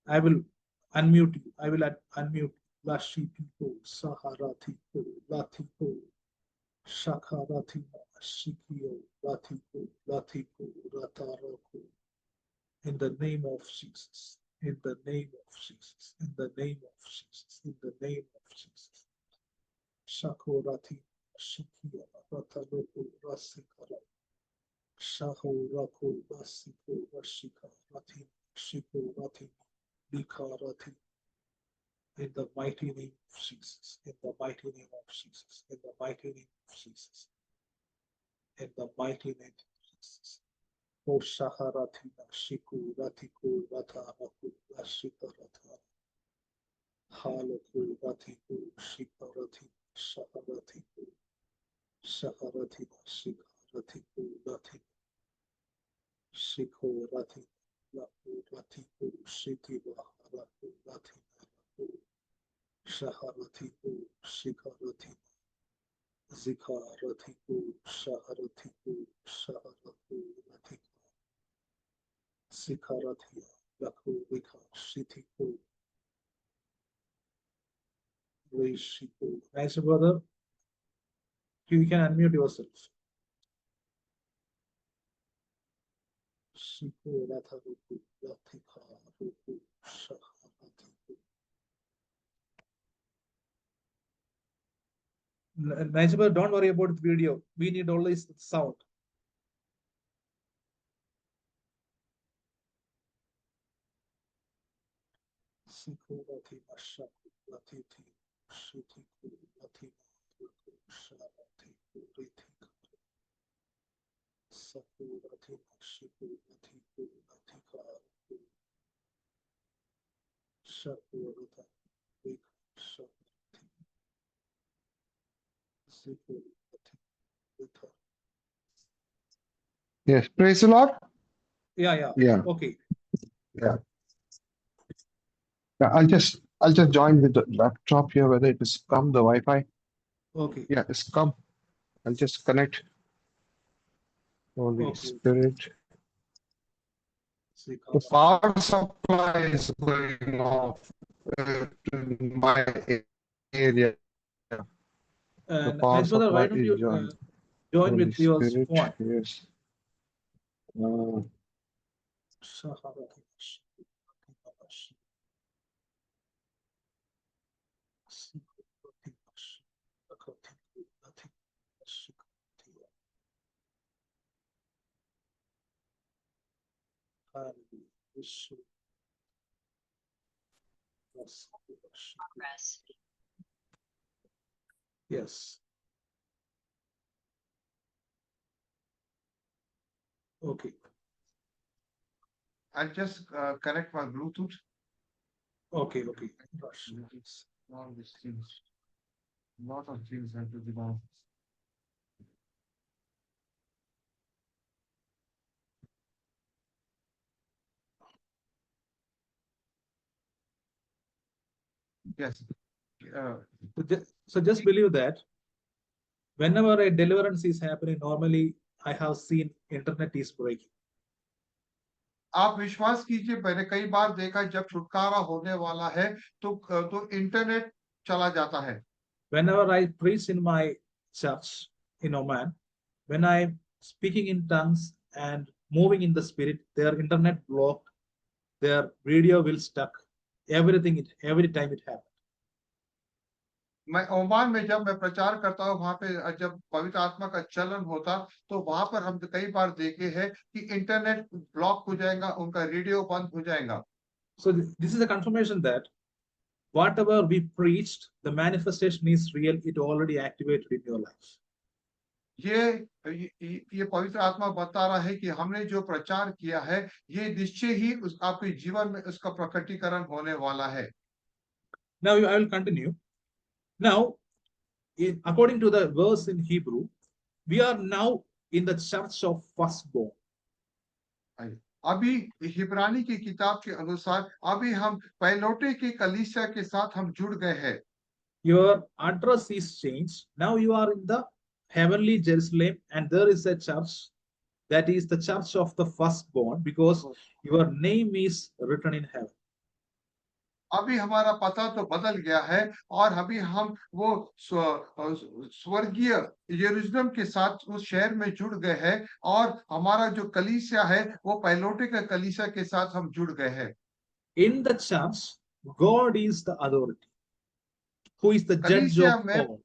[SPEAKER 2] I will unmute you. I will unmute Lashitiko Saharatiko Latiko Shakaratima Shikio Latiko Latiko Ratarako. In the name of Jesus. In the name of Jesus. In the name of Jesus. In the name of Jesus. Shakorati Shikia Rataroko Rasikara. Shaho Rako Rasiko Rashika Rati Shiko Rati Bikarati. In the mighty name of Jesus. In the mighty name of Jesus. In the mighty name of Jesus. In the mighty name of Jesus. O Shaharatina Shiku Ratiku Ratanaku Rashika Ratana. Halaku Ratiku Shikarati Shaharatiku Shaharatina Shikaratiku Ratiku Shiko Rati Laku Ratiku Shikiba Haraku Ratina Shaharatiku Shikaratina Zikaratiku Shaharatiku Shaharaku Ratiku Sikaratia Laku Vika Shitiku Rishiku. Nice brother. You can unmute yourself. Shiku Rataruku Latika Ruku Shaharatiku. Nice brother, don't worry about the video. We need always sound. Siku Latima Shaku Latiti Shitiku Latima Ruku Sharatiku Ritika Saku Latima Shiku Latiku Latika Shaku Rata Vika Shaku Siku Latika.
[SPEAKER 1] Yes, praise the Lord.
[SPEAKER 2] Yeah.
[SPEAKER 1] Yeah.
[SPEAKER 2] Okay.
[SPEAKER 1] Yeah. I'll just join with the laptop here, whether it is come, the Wi-Fi.
[SPEAKER 2] Okay.
[SPEAKER 1] Yeah, it's come. I'll just connect. Holy
[SPEAKER 2] Okay.
[SPEAKER 1] Spirit. The power supply is going off in my area. The power
[SPEAKER 2] Nice brother, why
[SPEAKER 1] supply
[SPEAKER 2] don't
[SPEAKER 1] is
[SPEAKER 2] you
[SPEAKER 1] joined.
[SPEAKER 2] join
[SPEAKER 1] Holy
[SPEAKER 2] with your
[SPEAKER 1] Spirit,
[SPEAKER 2] phone?
[SPEAKER 1] yes.
[SPEAKER 2] Yes. Okay.
[SPEAKER 1] I'll just connect my Bluetooth.
[SPEAKER 2] Okay.
[SPEAKER 1] All these things. Lot of things have to be done. Yes.
[SPEAKER 2] So just believe that whenever a deliverance is happening, normally I have seen internet is breaking.
[SPEAKER 1] आप विश्वास कीजिए, मैंने कई बार देखा जब छुटकारा होने वाला है तो इंटरनेट चला जाता है।
[SPEAKER 2] Whenever I preach in my church in Oman, when I'm speaking in tongues and moving in the spirit, their internet blocked, their video will stuck, everything, every time it happened.
[SPEAKER 1] मैं Oman में जब मैं प्रचार करता हूँ, वहां पे जब पवित्र आत्मा का चलन होता, तो वहां पर हम कई बार देखे हैं कि इंटरनेट ब्लॉक हो जाएगा, उनका रेडियो बंद हो जाएगा।
[SPEAKER 2] So this is a confirmation that whatever we preached, the manifestation is real. It already activated in your life.
[SPEAKER 1] ये पवित्र आत्मा बता रहा है कि हमने जो प्रचार किया है, ये निश्चय ही आपके जीवन में उसका प्रकटीकरण होने वाला है।
[SPEAKER 2] Now I will continue. Now, according to the verse in Hebrew, we are now in the church of firstborn.
[SPEAKER 1] अभी हिब्रानी की किताब के अनुसार अभी हम पहलौठे की कलीसिया के साथ हम जुड़ गए हैं।
[SPEAKER 2] Your address is changed. Now you are in the heavenly Jerusalem, and there is a church that is the church of the firstborn, because your name is written in heaven.
[SPEAKER 1] अभी हमारा पता तो बदल गया है और अभी हम वो स्वर्गीय यरूशलेम के साथ उस शहर में जुड़ गए हैं और हमारा जो कलीसिया है वो पहलौठे के कलीसिया के साथ हम जुड़ गए हैं।
[SPEAKER 2] In the church, God is the authority, who is the judge of all.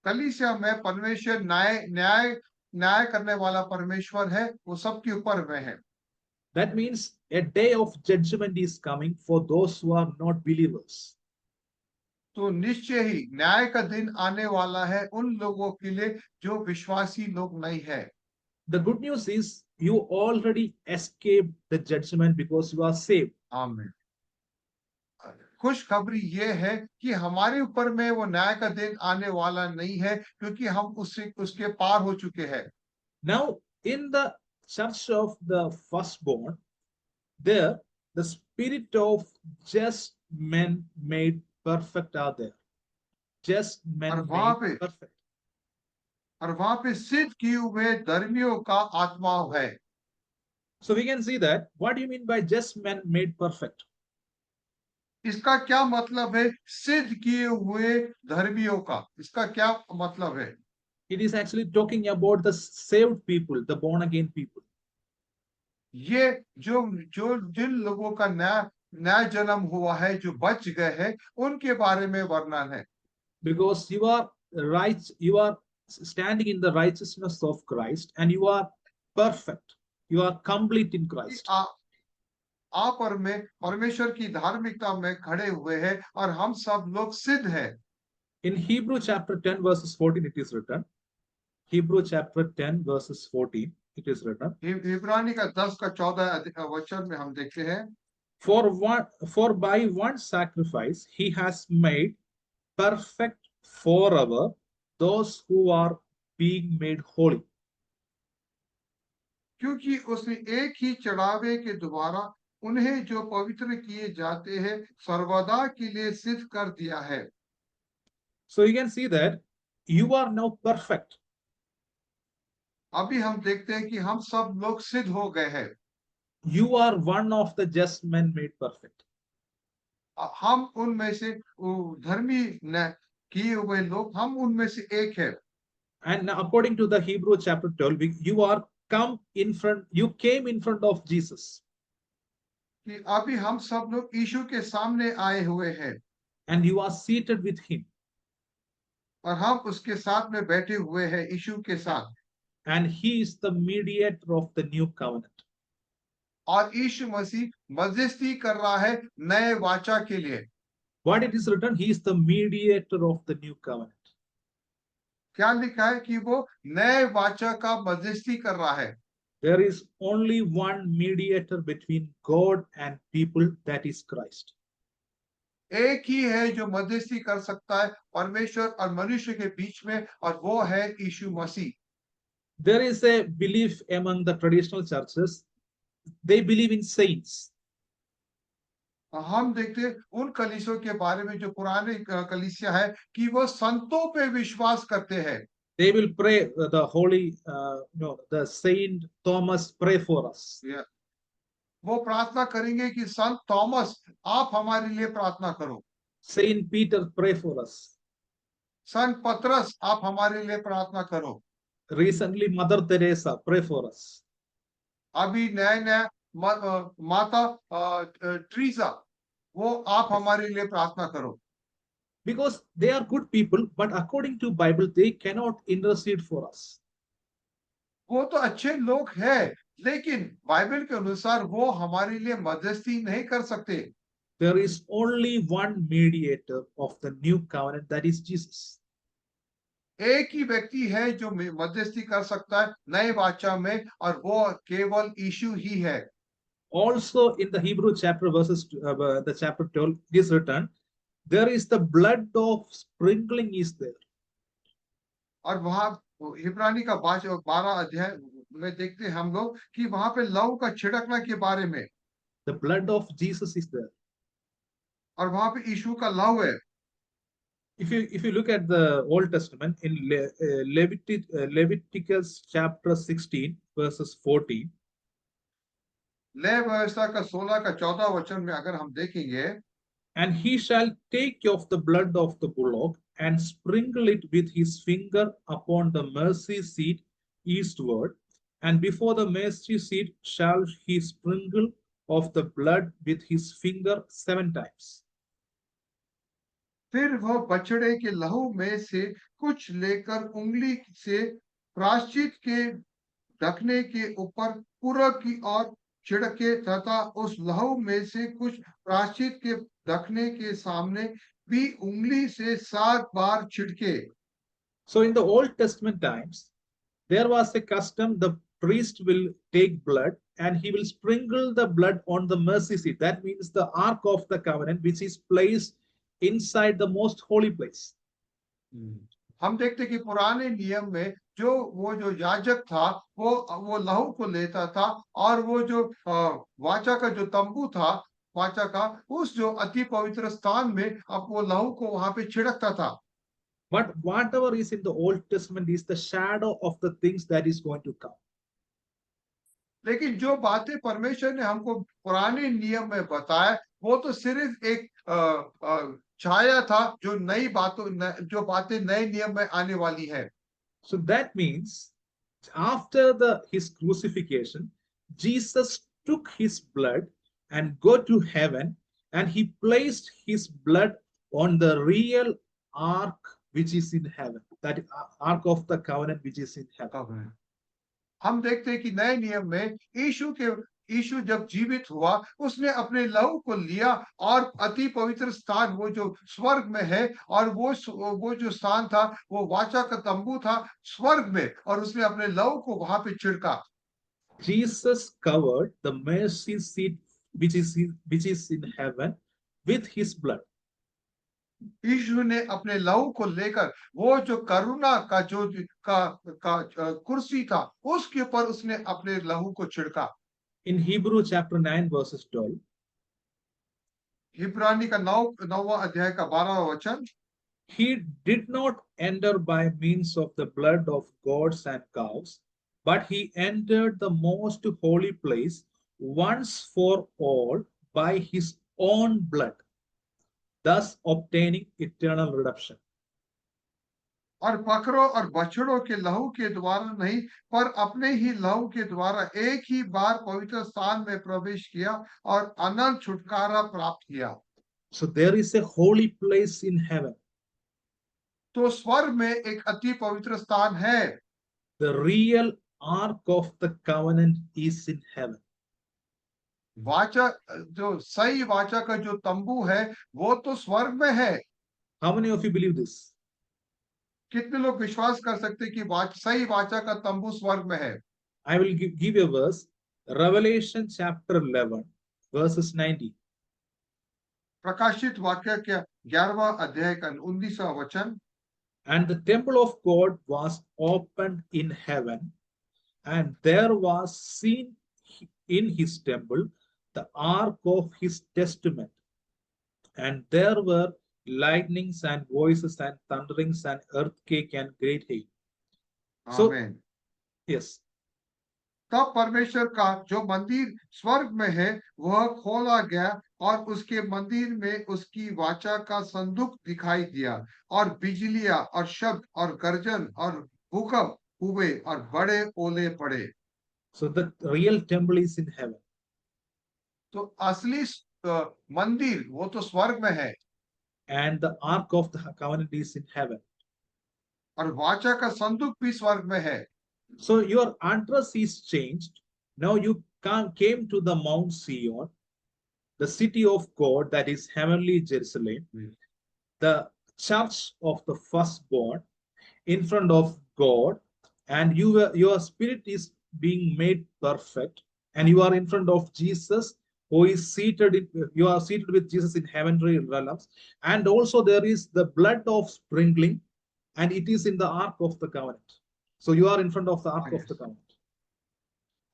[SPEAKER 1] कलीसिया में परमेश्वर न्याय करने वाला परमेश्वर है, वो सबके ऊपर में है।
[SPEAKER 2] That means a day of judgment is coming for those who are not believers.
[SPEAKER 1] तो निश्चय ही न्याय का दिन आने वाला है उन लोगों के लिए जो विश्वासी लोग नहीं है।
[SPEAKER 2] The good news is you already escaped the judgment because you are saved.
[SPEAKER 1] आमीन। खुशखबरी ये है कि हमारे ऊपर में वो न्याय का दिन आने वाला नहीं है, क्योंकि हम उसके पार हो चुके हैं।
[SPEAKER 2] Now, in the church of the firstborn, there the spirit of just men made perfect are there. Just men made perfect.
[SPEAKER 1] और वहां पे सिद्ध किए हुए धर्मियों का आत्मा है।
[SPEAKER 2] So we can see that. What do you mean by just men made perfect?
[SPEAKER 1] इसका क्या मतलब है सिद्ध किए हुए धर्मियों का? इसका क्या मतलब है?
[SPEAKER 2] It is actually talking about the saved people, the born again people.
[SPEAKER 1] ये जो जिन लोगों का नया जन्म हुआ है, जो बच गए हैं, उनके बारे में वर्णन है।
[SPEAKER 2] Because you are right, you are standing in the righteousness of Christ, and you are perfect. You are complete in Christ.
[SPEAKER 1] आप और मैं परमेश्वर की धार्मिकता में खड़े हुए हैं और हम सब लोग सिद्ध हैं।
[SPEAKER 2] In Hebrew chapter 10 verses 14 it is written. Hebrew chapter 10 verses 14 it is written.
[SPEAKER 1] इब्रानी का 10 का 14 वचन में हम देखते हैं,
[SPEAKER 2] For by one sacrifice he has made perfect forever those who are being made holy.
[SPEAKER 1] क्योंकि उसने एक ही चढ़ावे के द्वारा उन्हें जो पवित्र किए जाते हैं सर्वदा के लिए सिद्ध कर दिया है।
[SPEAKER 2] So you can see that you are now perfect.
[SPEAKER 1] अभी हम देखते हैं कि हम सब लोग सिद्ध हो गए हैं।
[SPEAKER 2] You are one of the just men made perfect.
[SPEAKER 1] हम उनमें से धर्मी किए हुए लोग, हम उनमें से एक है।
[SPEAKER 2] And according to the Hebrew chapter 12, you came in front of Jesus.
[SPEAKER 1] कि अभी हम सब लोग यीशु के सामने आए हुए हैं।
[SPEAKER 2] And you are seated with him.
[SPEAKER 1] और हम उसके साथ में बैठे हुए हैं यीशु के साथ।
[SPEAKER 2] And he is the mediator of the new covenant.
[SPEAKER 1] और यीशु मसीह मध्यस्थी कर रहा है नए वाचा के लिए।
[SPEAKER 2] What it is written, he is the mediator of the new covenant.
[SPEAKER 1] क्या लिखा है कि वो नए वाचा का मध्यस्थी कर रहा है।
[SPEAKER 2] There is only one mediator between God and people, that is Christ.
[SPEAKER 1] एक ही है जो मध्यस्थी कर सकता है परमेश्वर और मनुष्य के बीच में, और वो है यीशु मसीह।
[SPEAKER 2] There is a belief among the traditional churches. They believe in saints.
[SPEAKER 1] हम देखते हैं उन कलीसियों के बारे में जो पुराने कलीसिया है कि वो संतों पे विश्वास करते हैं।
[SPEAKER 2] They will pray, the holy, the Saint Thomas pray for us.
[SPEAKER 1] या- वो प्रार्थना करेंगे कि संत थॉमस आप हमारे लिए प्रार्थना करो,
[SPEAKER 2] Saint Peter pray for us.
[SPEAKER 1] संत पतरस आप हमारे लिए प्रार्थना करो।
[SPEAKER 2] Recently, Mother Teresa pray for us.
[SPEAKER 1] अभी नया नया माता ट्रीजा वो आप हमारे लिए प्रार्थना करो।
[SPEAKER 2] Because they are good people, but according to Bible, they cannot intercede for us.
[SPEAKER 1] वो तो अच्छे लोग हैं, लेकिन बाइबल के अनुसार वो हमारे लिए मध्यस्थी नहीं कर सकते।
[SPEAKER 2] There is only one mediator of the new covenant, that is Jesus.
[SPEAKER 1] एक ही व्यक्ति है जो मध्यस्थी कर सकता है नए वाचा में, और वो केवल यीशु ही है।
[SPEAKER 2] Also, in the Hebrew chapter verses, the chapter 12, it is written, there is the blood of sprinkling is there.
[SPEAKER 1] और वहां इब्रानी का 12 अध्याय में देखते हैं हम लोग कि वहां पे लहू का छिड़कना के बारे में,
[SPEAKER 2] The blood of Jesus is there.
[SPEAKER 1] और वहां पे यीशु का लहू है।
[SPEAKER 2] If you look at the Old Testament in Leviticus chapter 16 verses 14,
[SPEAKER 1] नए व्यवस्था का 16 का 14 वचन में अगर हम देखेंगे,
[SPEAKER 2] and he shall take of the blood of the bullock and sprinkle it with his finger upon the mercy seat eastward, and before the mercy seat shall he sprinkle of the blood with his finger 7 times.
[SPEAKER 1] फिर वह बछड़े के लहू में से कुछ लेकर उंगली से प्रायश्चित के ढकने के ऊपर पूरब की ओर छिड़के, तथा उस लहू में से कुछ प्रायश्चित के ढकने के सामने भी उंगली से 7 बार छिड़के।
[SPEAKER 2] So in the Old Testament times, there was a custom, the priest will take blood and he will sprinkle the blood on the mercy seat. That means the Ark of the Covenant, which is placed inside the most holy place.
[SPEAKER 1] हम देखते कि पुराने नियम में जो याजक था वो लहू को लेता था, और वो जो वाचा का जो तंबू था वाचा का, उस जो अति पवित्र स्थान में अब वो लहू को वहां पे छिड़कता था।
[SPEAKER 2] But whatever is in the Old Testament is the shadow of the things that is going to come.
[SPEAKER 1] लेकिन जो बातें परमेश्वर ने हमको पुराने नियम में बताया, वो तो सिर्फ एक छाया था जो जो बातें नए नियम में आने वाली है।
[SPEAKER 2] So that means after his crucifixion, Jesus took his blood and go to heaven, and he placed his blood on the real ark which is in heaven, that ark of the covenant which is in heaven.
[SPEAKER 1] हम देखते हैं कि नए नियम में यीशु जब जीवित हुआ, उसने अपने लहू को लिया और अति पवित्र स्थान वो जो स्वर्ग में है, और वो जो स्थान था वो वाचा का तंबू था स्वर्ग में, और उसने अपने लहू को वहां पे छिड़का।
[SPEAKER 2] Jesus covered the mercy seat which is in heaven with his blood.
[SPEAKER 1] यीशु ने अपने लहू को लेकर वो जो करुणा का जो कुर्सी था उसके ऊपर उसने अपने लहू को छिड़का।
[SPEAKER 2] In Hebrew chapter 9 verses 12,
[SPEAKER 1] इब्रानी का 9वां अध्याय का 12वां वचन,
[SPEAKER 2] he did not enter by means of the blood of goats and cows, but he entered the most holy place once for all by his own blood, thus obtaining eternal redemption.
[SPEAKER 1] और बकरों और बछड़ों के लहू के द्वारा नहीं, पर अपने ही लहू के द्वारा एक ही बार पवित्र स्थान में प्रवेश किया और अनंत छुटकारा प्राप्त किया।
[SPEAKER 2] So there is a holy place in heaven.
[SPEAKER 1] तो स्वर्ग में एक अति पवित्र स्थान है।
[SPEAKER 2] The real ark of the covenant is in heaven.
[SPEAKER 1] वाचा जो सही वाचा का जो तंबू है वो तो स्वर्ग में है।
[SPEAKER 2] How many of you believe this?
[SPEAKER 1] कितने लोग विश्वास कर सकते कि सही वाचा का तंबू स्वर्ग में है?
[SPEAKER 2] I will give a verse, Revelation chapter 11 verses 90.
[SPEAKER 1] प्रकाशित वाक्य के 11वां अध्याय का 19वां वचन,
[SPEAKER 2] And the temple of God was opened in heaven, and there was seen in his temple the ark of his testament, And there were lightnings and voices and thunderings and earthquake and great hail. So,
[SPEAKER 1] आमीन।
[SPEAKER 2] yes.
[SPEAKER 1] तब परमेश्वर का जो मंदिर स्वर्ग में है वह खोला गया और उसके मंदिर में उसकी वाचा का संदूक दिखाई दिया और बिजलियां और शब्द और गर्जन और भूकंप हुए और बड़े ओले पड़े।
[SPEAKER 2] So the real temple is in heaven.
[SPEAKER 1] तो असली मंदिर वो तो स्वर्ग में है
[SPEAKER 2] And the ark of the covenant is in heaven.
[SPEAKER 1] और वाचा का संदूक भी स्वर्ग में है।
[SPEAKER 2] So your address is changed. Now you came to the Mount Zion, the city of God, that is heavenly Jerusalem, the church of the firstborn, in front of God, and your spirit is being made perfect, and you are in front of Jesus, who is seated you are seated with Jesus in heavenly realms, and also there is the blood of sprinkling, and it is in the ark of the covenant. So you are in front of the ark of the covenant.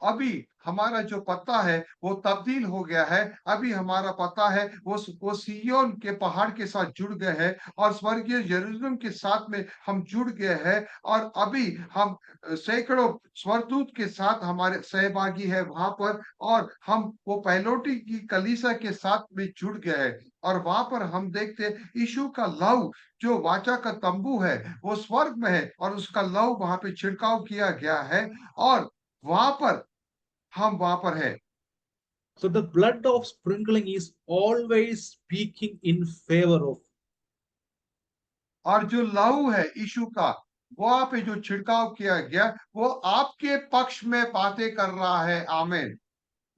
[SPEAKER 1] अभी हमारा जो पता है वो तब्दील हो गया है। अभी हमारा पता है वो सिय्योन के पहाड़ के साथ जुड़ गए हैं और स्वर्गीय यरूशलेम के साथ में हम जुड़ गए हैं और अभी हम सैकड़ों स्वर्गदूत के साथ हमारे सहभागी है वहां पर और हम वो पहलोटी की कलीसिया के साथ में जुड़ गए हैं और वहां पर हम देखते यीशु का लहू जो वाचा का तंबू है वो स्वर्ग में है और उसका लहू वहां पे छिड़काव किया गया है और वहां पर हम वहां पर है।
[SPEAKER 2] So the blood of sprinkling is always speaking in favor of.
[SPEAKER 1] और जो लहू है यीशु का वहां पे जो छिड़काव किया गया वो आपके पक्ष में बातें कर रहा है। आमीन।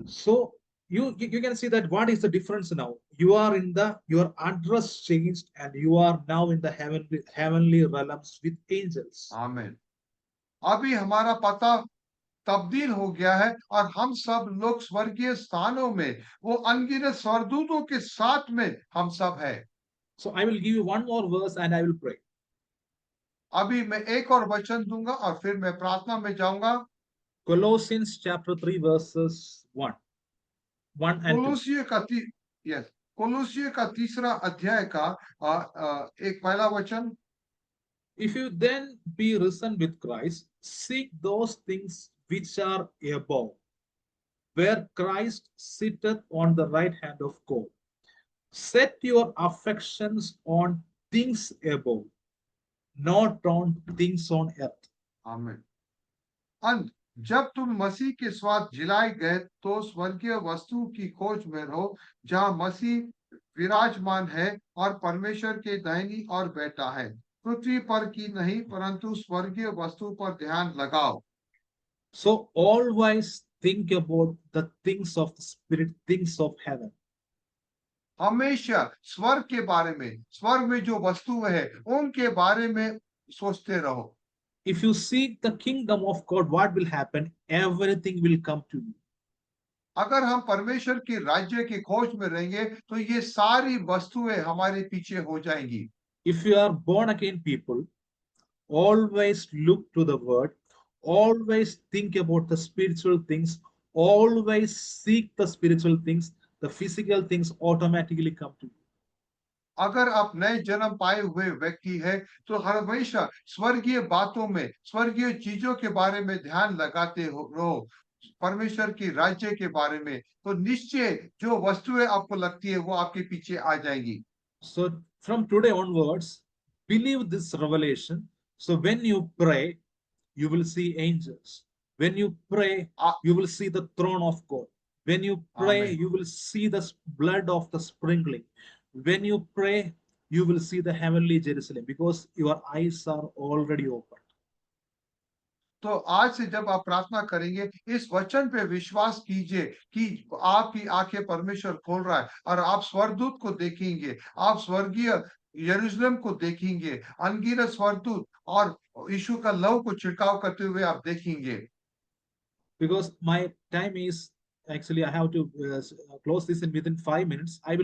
[SPEAKER 2] So you can see that what is the difference now. You are in your address changed, and you are now in the heavenly realms with angels.
[SPEAKER 1] आमीन। अभी हमारा पता तब्दील हो गया है और हम सब लोग स्वर्गीय स्थानों में वो अनगिनत स्वर्गदूतों के साथ में हम सब है।
[SPEAKER 2] So I will give you one more verse and I will pray.
[SPEAKER 1] अभी मैं एक और वचन दूंगा और फिर मैं प्रार्थना में जाऊंगा।
[SPEAKER 2] Colossians chapter 3 verses 1 and 2.
[SPEAKER 1] कोलोसियों का तीसरा अध्याय का एक पहला वचन।
[SPEAKER 2] If you then be risen with Christ, seek those things which are above, where Christ sitteth on the right hand of God. Set your affections on things above, not on things on earth.
[SPEAKER 1] आमीन। अंत जब तुम मसीह के स्वाद जिलाए गए तो स्वर्गीय वस्तु की खोज में रहो जहां मसीह विराजमान है और परमेश्वर के दाहिनी ओर बैठा है। पृथ्वी पर की नहीं परंतु स्वर्गीय वस्तु पर ध्यान लगाओ।
[SPEAKER 2] So always think about the things of the spirit, things of heaven.
[SPEAKER 1] हमेशा स्वर्ग के बारे में स्वर्ग में जो वस्तु है उनके बारे में सोचते रहो।
[SPEAKER 2] If you seek the kingdom of God, what will happen? Everything will come to you.
[SPEAKER 1] अगर हम परमेश्वर के राज्य की खोज में रहेंगे तो ये सारी वस्तुएं हमारे पीछे हो जाएंगी।
[SPEAKER 2] If you are born again people, always look to the word, always think about the spiritual things, always seek the spiritual things, the physical things automatically come to you.
[SPEAKER 1] अगर आप नए जन्म पाए हुए व्यक्ति है तो हमेशा स्वर्गीय बातों में स्वर्गीय चीजों के बारे में ध्यान लगाते रहो परमेश्वर की राज्य के बारे में तो निश्चय जो वस्तुएं आपको लगती है वो आपके पीछे आ जाएगी।
[SPEAKER 2] So from today onwards, believe this revelation. So when you pray, you will see angels. When you pray, you will see the throne of God. When you pray,
[SPEAKER 1] Amen.
[SPEAKER 2] you will see the blood of the sprinkling. When you pray, you will see the heavenly Jerusalem because your eyes are already open.
[SPEAKER 1] तो आज से जब आप प्रार्थना करेंगे इस वचन पे विश्वास कीजिए कि आपकी आंखें परमेश्वर खोल रहा है और आप स्वर्गदूत को देखेंगे। आप स्वर्गीय यरूशलेम को देखेंगे अनगिनत स्वर्गदूत और यीशु का लहू को छिड़काव करते हुए आप देखेंगे।
[SPEAKER 2] Because my time is actually I have to close this in within 5 minutes. I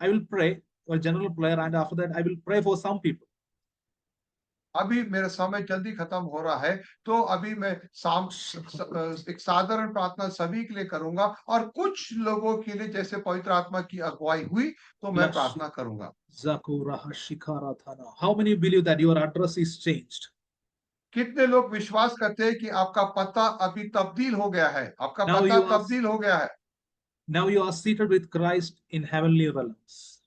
[SPEAKER 2] will pray a general prayer and after that I will pray for some people.
[SPEAKER 1] अभी मेरा समय जल्दी खत्म हो रहा है, तो अभी मैं एक साधारण प्रार्थना सभी के लिए करूंगा और कुछ लोगों के लिए जैसे पवित्र आत्मा की अगुवाई हुई तो मैं प्रार्थना करूंगा।
[SPEAKER 2] Zakuraha Shikarathana. How many believe that your address is changed?
[SPEAKER 1] कितने लोग विश्वास करते हैं कि आपका पता अभी तब्दील हो गया है, आपका
[SPEAKER 2] Now
[SPEAKER 1] पता
[SPEAKER 2] you are
[SPEAKER 1] तब्दील हो गया है।
[SPEAKER 2] now you are seated with Christ in heavenly realms.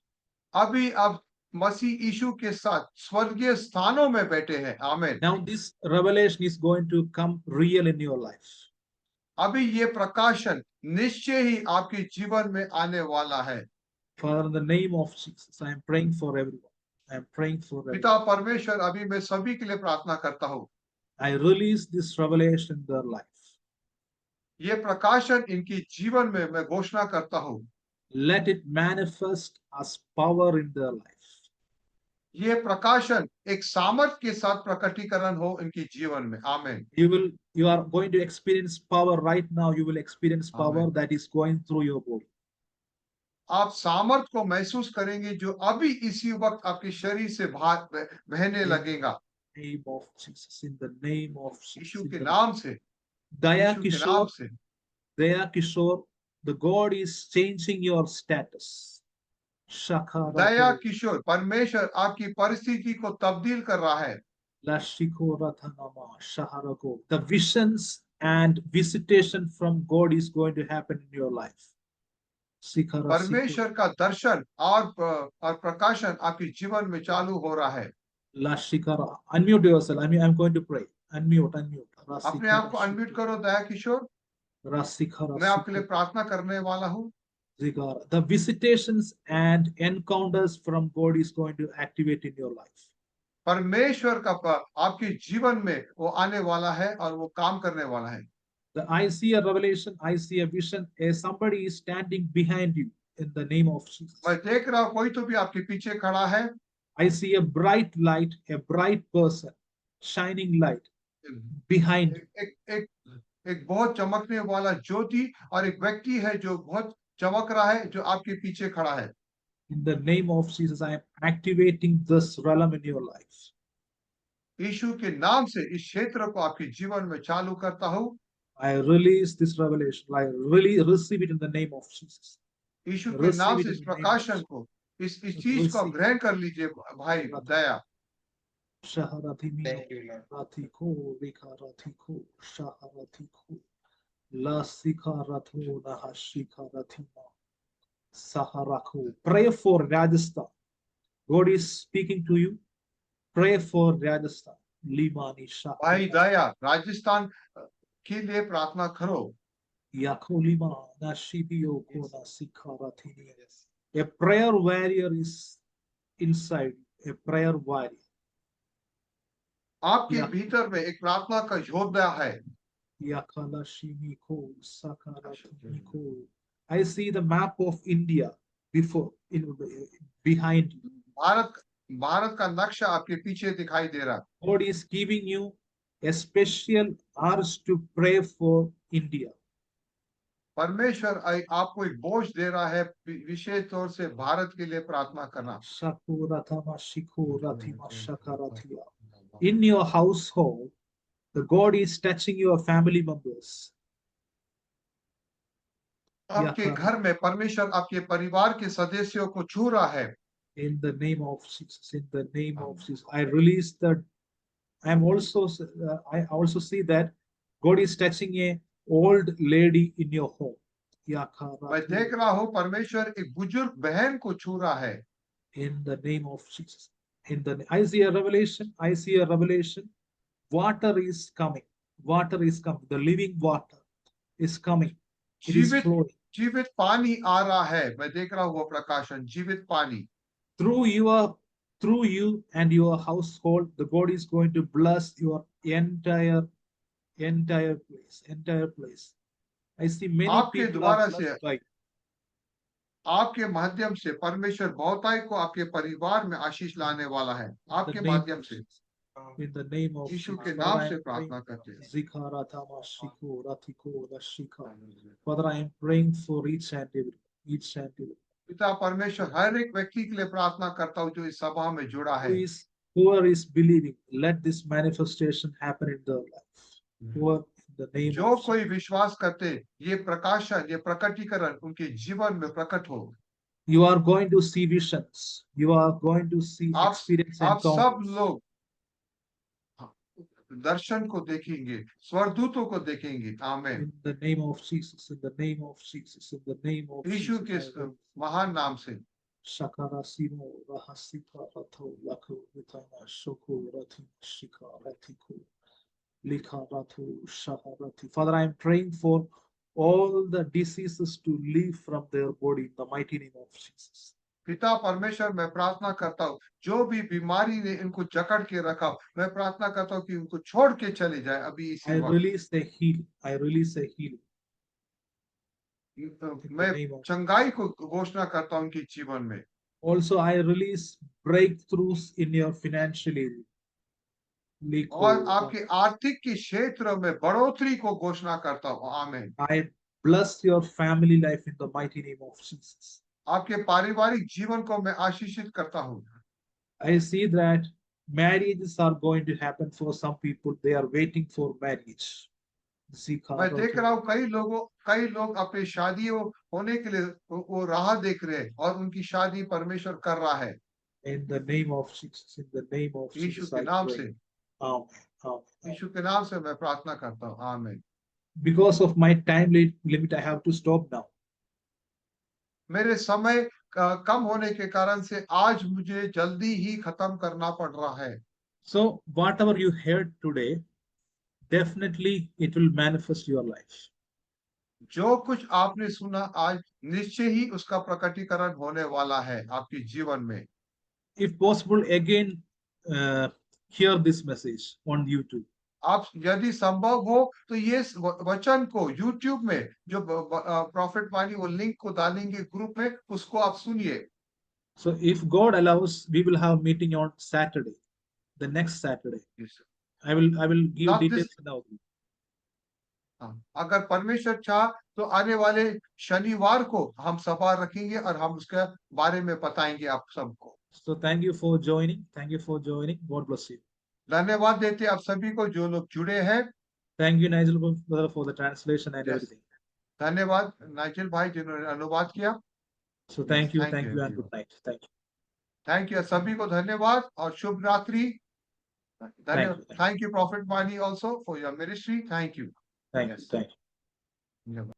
[SPEAKER 1] अभी आप मसीह यीशु के साथ स्वर्गीय स्थानों में बैठे हैं। आमीन।
[SPEAKER 2] Now this revelation is going to come real in your life.
[SPEAKER 1] अभी ये प्रकाशन निश्चय ही आपके जीवन में आने वाला है।
[SPEAKER 2] Father, in the name of Jesus, I am praying for everyone. I am praying for everyone.
[SPEAKER 1] पिता परमेश्वर, अभी मैं सभी के लिए प्रार्थना करता हूँ।
[SPEAKER 2] I release this revelation in their life.
[SPEAKER 1] ये प्रकाशन इनकी जीवन में मैं घोषणा करता हूँ।
[SPEAKER 2] Let it manifest as power in their life.
[SPEAKER 1] ये प्रकाशन एक सामर्थ के साथ प्रकटीकरण हो इनके जीवन में। आमीन।
[SPEAKER 2] You are going to experience power right now. You will experience power
[SPEAKER 1] Amen.
[SPEAKER 2] that is going through your body.
[SPEAKER 1] आप सामर्थ को महसूस करेंगे जो अभी इसी वक्त आपके शरीर से बाहर बहने लगेगा।
[SPEAKER 2] Name of Jesus, in the name of
[SPEAKER 1] Yeshu
[SPEAKER 2] Jesus.
[SPEAKER 1] के नाम से,
[SPEAKER 2] Daya
[SPEAKER 1] यीशु के नाम
[SPEAKER 2] Kishore,
[SPEAKER 1] से।
[SPEAKER 2] Daya Kishore, the God is changing your status.
[SPEAKER 1] Daya
[SPEAKER 2] Shakara
[SPEAKER 1] किशोर, परमेश्वर आपकी परिस्थिति को तब्दील कर रहा है।
[SPEAKER 2] Lashiko Rathanama Shaharako. The visions and visitation from God is going to happen in your life. Sikara
[SPEAKER 1] परमेश्वर का दर्शन और प्रकाशन आपके जीवन में चालू हो रहा है।
[SPEAKER 2] Lashikara. Unmute yourself. I'm going to pray. Unmute.
[SPEAKER 1] अपने आप को अनम्यूट करो दया किशोर।
[SPEAKER 2] Rasikara.
[SPEAKER 1] मैं आपके लिए प्रार्थना करने वाला हूँ।
[SPEAKER 2] The visitations and encounters from God is going to activate in your life.
[SPEAKER 1] परमेश्वर का आपके जीवन में वो आने वाला है और वो काम करने वाला है।
[SPEAKER 2] I see a revelation, I see a vision, as somebody is standing behind you in the name of Jesus.
[SPEAKER 1] मैं देख रहा हूँ कोई तो भी आपके पीछे खड़ा है।
[SPEAKER 2] I see a bright light, a bright person, shining light behind you.
[SPEAKER 1] एक बहुत चमकने वाला ज्योति और एक व्यक्ति है जो बहुत चमक रहा है, जो आपके पीछे खड़ा है।
[SPEAKER 2] In the name of Jesus, I am activating this realm in your life.
[SPEAKER 1] यीशु के नाम से इस क्षेत्र को आपके जीवन में चालू करता हूँ।
[SPEAKER 2] I release this revelation. I really receive it in the name of Jesus.
[SPEAKER 1] यीशु के नाम से इस प्रकाशन को, इस चीज को ग्रहण कर लीजिए भाई दया।
[SPEAKER 2] Thank you, Rathiko, Rika Rathiko, Shaha Rathiko, La Sika Ratho, Nahashika Rathima, Saharako. Pray for Rajasthan. God is speaking to you. Pray for Rajasthan. Limani Shah.
[SPEAKER 1] भाई दया, राजस्थान के लिए प्रार्थना करो।
[SPEAKER 2] Yakolima Nashibio Kona Sika Rathini. A prayer warrior is inside. A prayer warrior.
[SPEAKER 1] आपके भीतर में एक प्रार्थना का योद्धा है।
[SPEAKER 2] I see the map of India behind you.
[SPEAKER 1] Bharat का नक्शा आपके पीछे दिखाई दे रहा है।
[SPEAKER 2] God is giving you a special urge to pray for India.
[SPEAKER 1] परमेश्वर आपको एक बोझ दे रहा है विशेष तौर से भारत के लिए प्रार्थना करना।
[SPEAKER 2] In your household, the God is touching your family members.
[SPEAKER 1] आपके घर में परमेश्वर आपके परिवार के सदस्यों को छू रहा है।
[SPEAKER 2] In the name of Jesus, in the name of Jesus, I release that. I also see that God is touching a old lady in your home.
[SPEAKER 1] मैं देख रहा हूँ परमेश्वर एक बुजुर्ग बहन को छू रहा है।
[SPEAKER 2] In the name of Jesus. I see a revelation. Water is coming. The living water is coming. It is flowing.
[SPEAKER 1] जीवित पानी आ रहा है। मैं देख रहा हूँ वो प्रकाशन, जीवित पानी।
[SPEAKER 2] Through you and your household, the God is going to bless your entire place. I see many people are blessed by you.
[SPEAKER 1] आपके माध्यम से परमेश्वर बहुताई को आपके परिवार में आशीष लाने वाला है। आपके माध्यम से।
[SPEAKER 2] In the name of
[SPEAKER 1] यीशु के नाम से प्रार्थना करते हैं।
[SPEAKER 2] Father, I am praying for each and every.
[SPEAKER 1] पिता परमेश्वर हर एक व्यक्ति के लिए प्रार्थना करता हूँ जो इस सभा में जुड़ा है।
[SPEAKER 2] whoever is believing, let this manifestation happen in their life. Whoever, in the name
[SPEAKER 1] जो
[SPEAKER 2] of
[SPEAKER 1] कोई विश्वास करते, ये प्रकाशन, ये प्रकटीकरण उनके जीवन में प्रकट हो।
[SPEAKER 2] you are going to see visions. You are going to see
[SPEAKER 1] आप
[SPEAKER 2] experience
[SPEAKER 1] आप सब
[SPEAKER 2] encounters.
[SPEAKER 1] लोग दर्शन को देखेंगे, स्वरदूतों को देखेंगे। आमीन।
[SPEAKER 2] In the name of Jesus, in the name of Jesus, in the name of
[SPEAKER 1] Yeshu
[SPEAKER 2] Jesus.
[SPEAKER 1] के महान नाम से
[SPEAKER 2] Shakara Simo Rahasika Ratho Lako Vitana Shoko Rathi Shika Ratiko Lika Rathu Shaharati. Father, I am praying for all the diseases to leave from their body in the mighty name of Jesus.
[SPEAKER 1] पिता परमेश्वर, मैं प्रार्थना करता हूँ, जो भी बीमारी ने इनको जकड़ के रखा, मैं प्रार्थना करता हूँ कि उनको छोड़ के चले जाए अभी इसी
[SPEAKER 2] I
[SPEAKER 1] वक्त।
[SPEAKER 2] release the healing. I release a healing.
[SPEAKER 1] मैं चंगाई को घोषणा करता हूँ उनके जीवन में।
[SPEAKER 2] Also, I release breakthroughs in your financial area.
[SPEAKER 1] और आपके आर्थिक के क्षेत्र में बढ़ोतरी को घोषणा करता हूँ। आमीन।
[SPEAKER 2] I bless your family life in the mighty name of Jesus.
[SPEAKER 1] आपके पारिवारिक जीवन को मैं आशीषित करता हूँ।
[SPEAKER 2] I see that marriages are going to happen for some people. They are waiting for marriage.
[SPEAKER 1] मैं देख रहा हूँ कई लोग अपनी शादियों होने के लिए वो राह देख रहे हैं और उनकी शादी परमेश्वर कर रहा है।
[SPEAKER 2] In the name of Jesus, in the name of
[SPEAKER 1] Yeshu
[SPEAKER 2] Jesus,
[SPEAKER 1] के
[SPEAKER 2] I
[SPEAKER 1] नाम
[SPEAKER 2] pray.
[SPEAKER 1] से,
[SPEAKER 2] Amen. Amen.
[SPEAKER 1] यीशु के नाम से मैं प्रार्थना करता हूँ। आमीन।
[SPEAKER 2] Because of my time limit, I have to stop now.
[SPEAKER 1] मेरे समय कम होने के कारण से आज मुझे जल्दी ही खत्म करना पड़ रहा है।
[SPEAKER 2] So whatever you heard today, definitely it will manifest your life.
[SPEAKER 1] जो कुछ आपने सुना आज निश्चय ही उसका प्रकटीकरण होने वाला है आपके जीवन में।
[SPEAKER 2] If possible, again hear this message on YouTube.
[SPEAKER 1] आप यदि संभव हो तो ये वचन को YouTube में जो प्रॉफिट वाणी वो लिंक को डालेंगे ग्रुप में, उसको आप सुनिए।
[SPEAKER 2] So if God allows, we will have meeting on Saturday, the next Saturday.
[SPEAKER 1] Yes,
[SPEAKER 2] I will give
[SPEAKER 1] Not
[SPEAKER 2] details
[SPEAKER 1] this-
[SPEAKER 2] now.
[SPEAKER 1] अगर परमेश्वर चाह तो आने वाले शनिवार को हम सभा रखेंगे और हम उसके बारे में बताएंगे आप सबको।
[SPEAKER 2] So thank you for joining. Thank you for joining. God bless you.
[SPEAKER 1] धन्यवाद देते आप सभी को जो लोग जुड़े हैं।
[SPEAKER 2] Thank you, Nigel brother, for the translation and
[SPEAKER 1] Yes.
[SPEAKER 2] everything.
[SPEAKER 1] धन्यवाद नाइजल भाई जिन्होंने अनुवाद किया।
[SPEAKER 2] So thank you,
[SPEAKER 1] Thank
[SPEAKER 2] thank
[SPEAKER 1] you,
[SPEAKER 2] you, and
[SPEAKER 1] everyone.
[SPEAKER 2] good night. Thank you.
[SPEAKER 1] Thank you सभी को धन्यवाद और शुभ रात्रि।
[SPEAKER 2] Thank you.
[SPEAKER 1] Thank you prophet Vani also for your ministry. Thank you.
[SPEAKER 2] Thank you. Thank you.
[SPEAKER 1] धन्यवाद।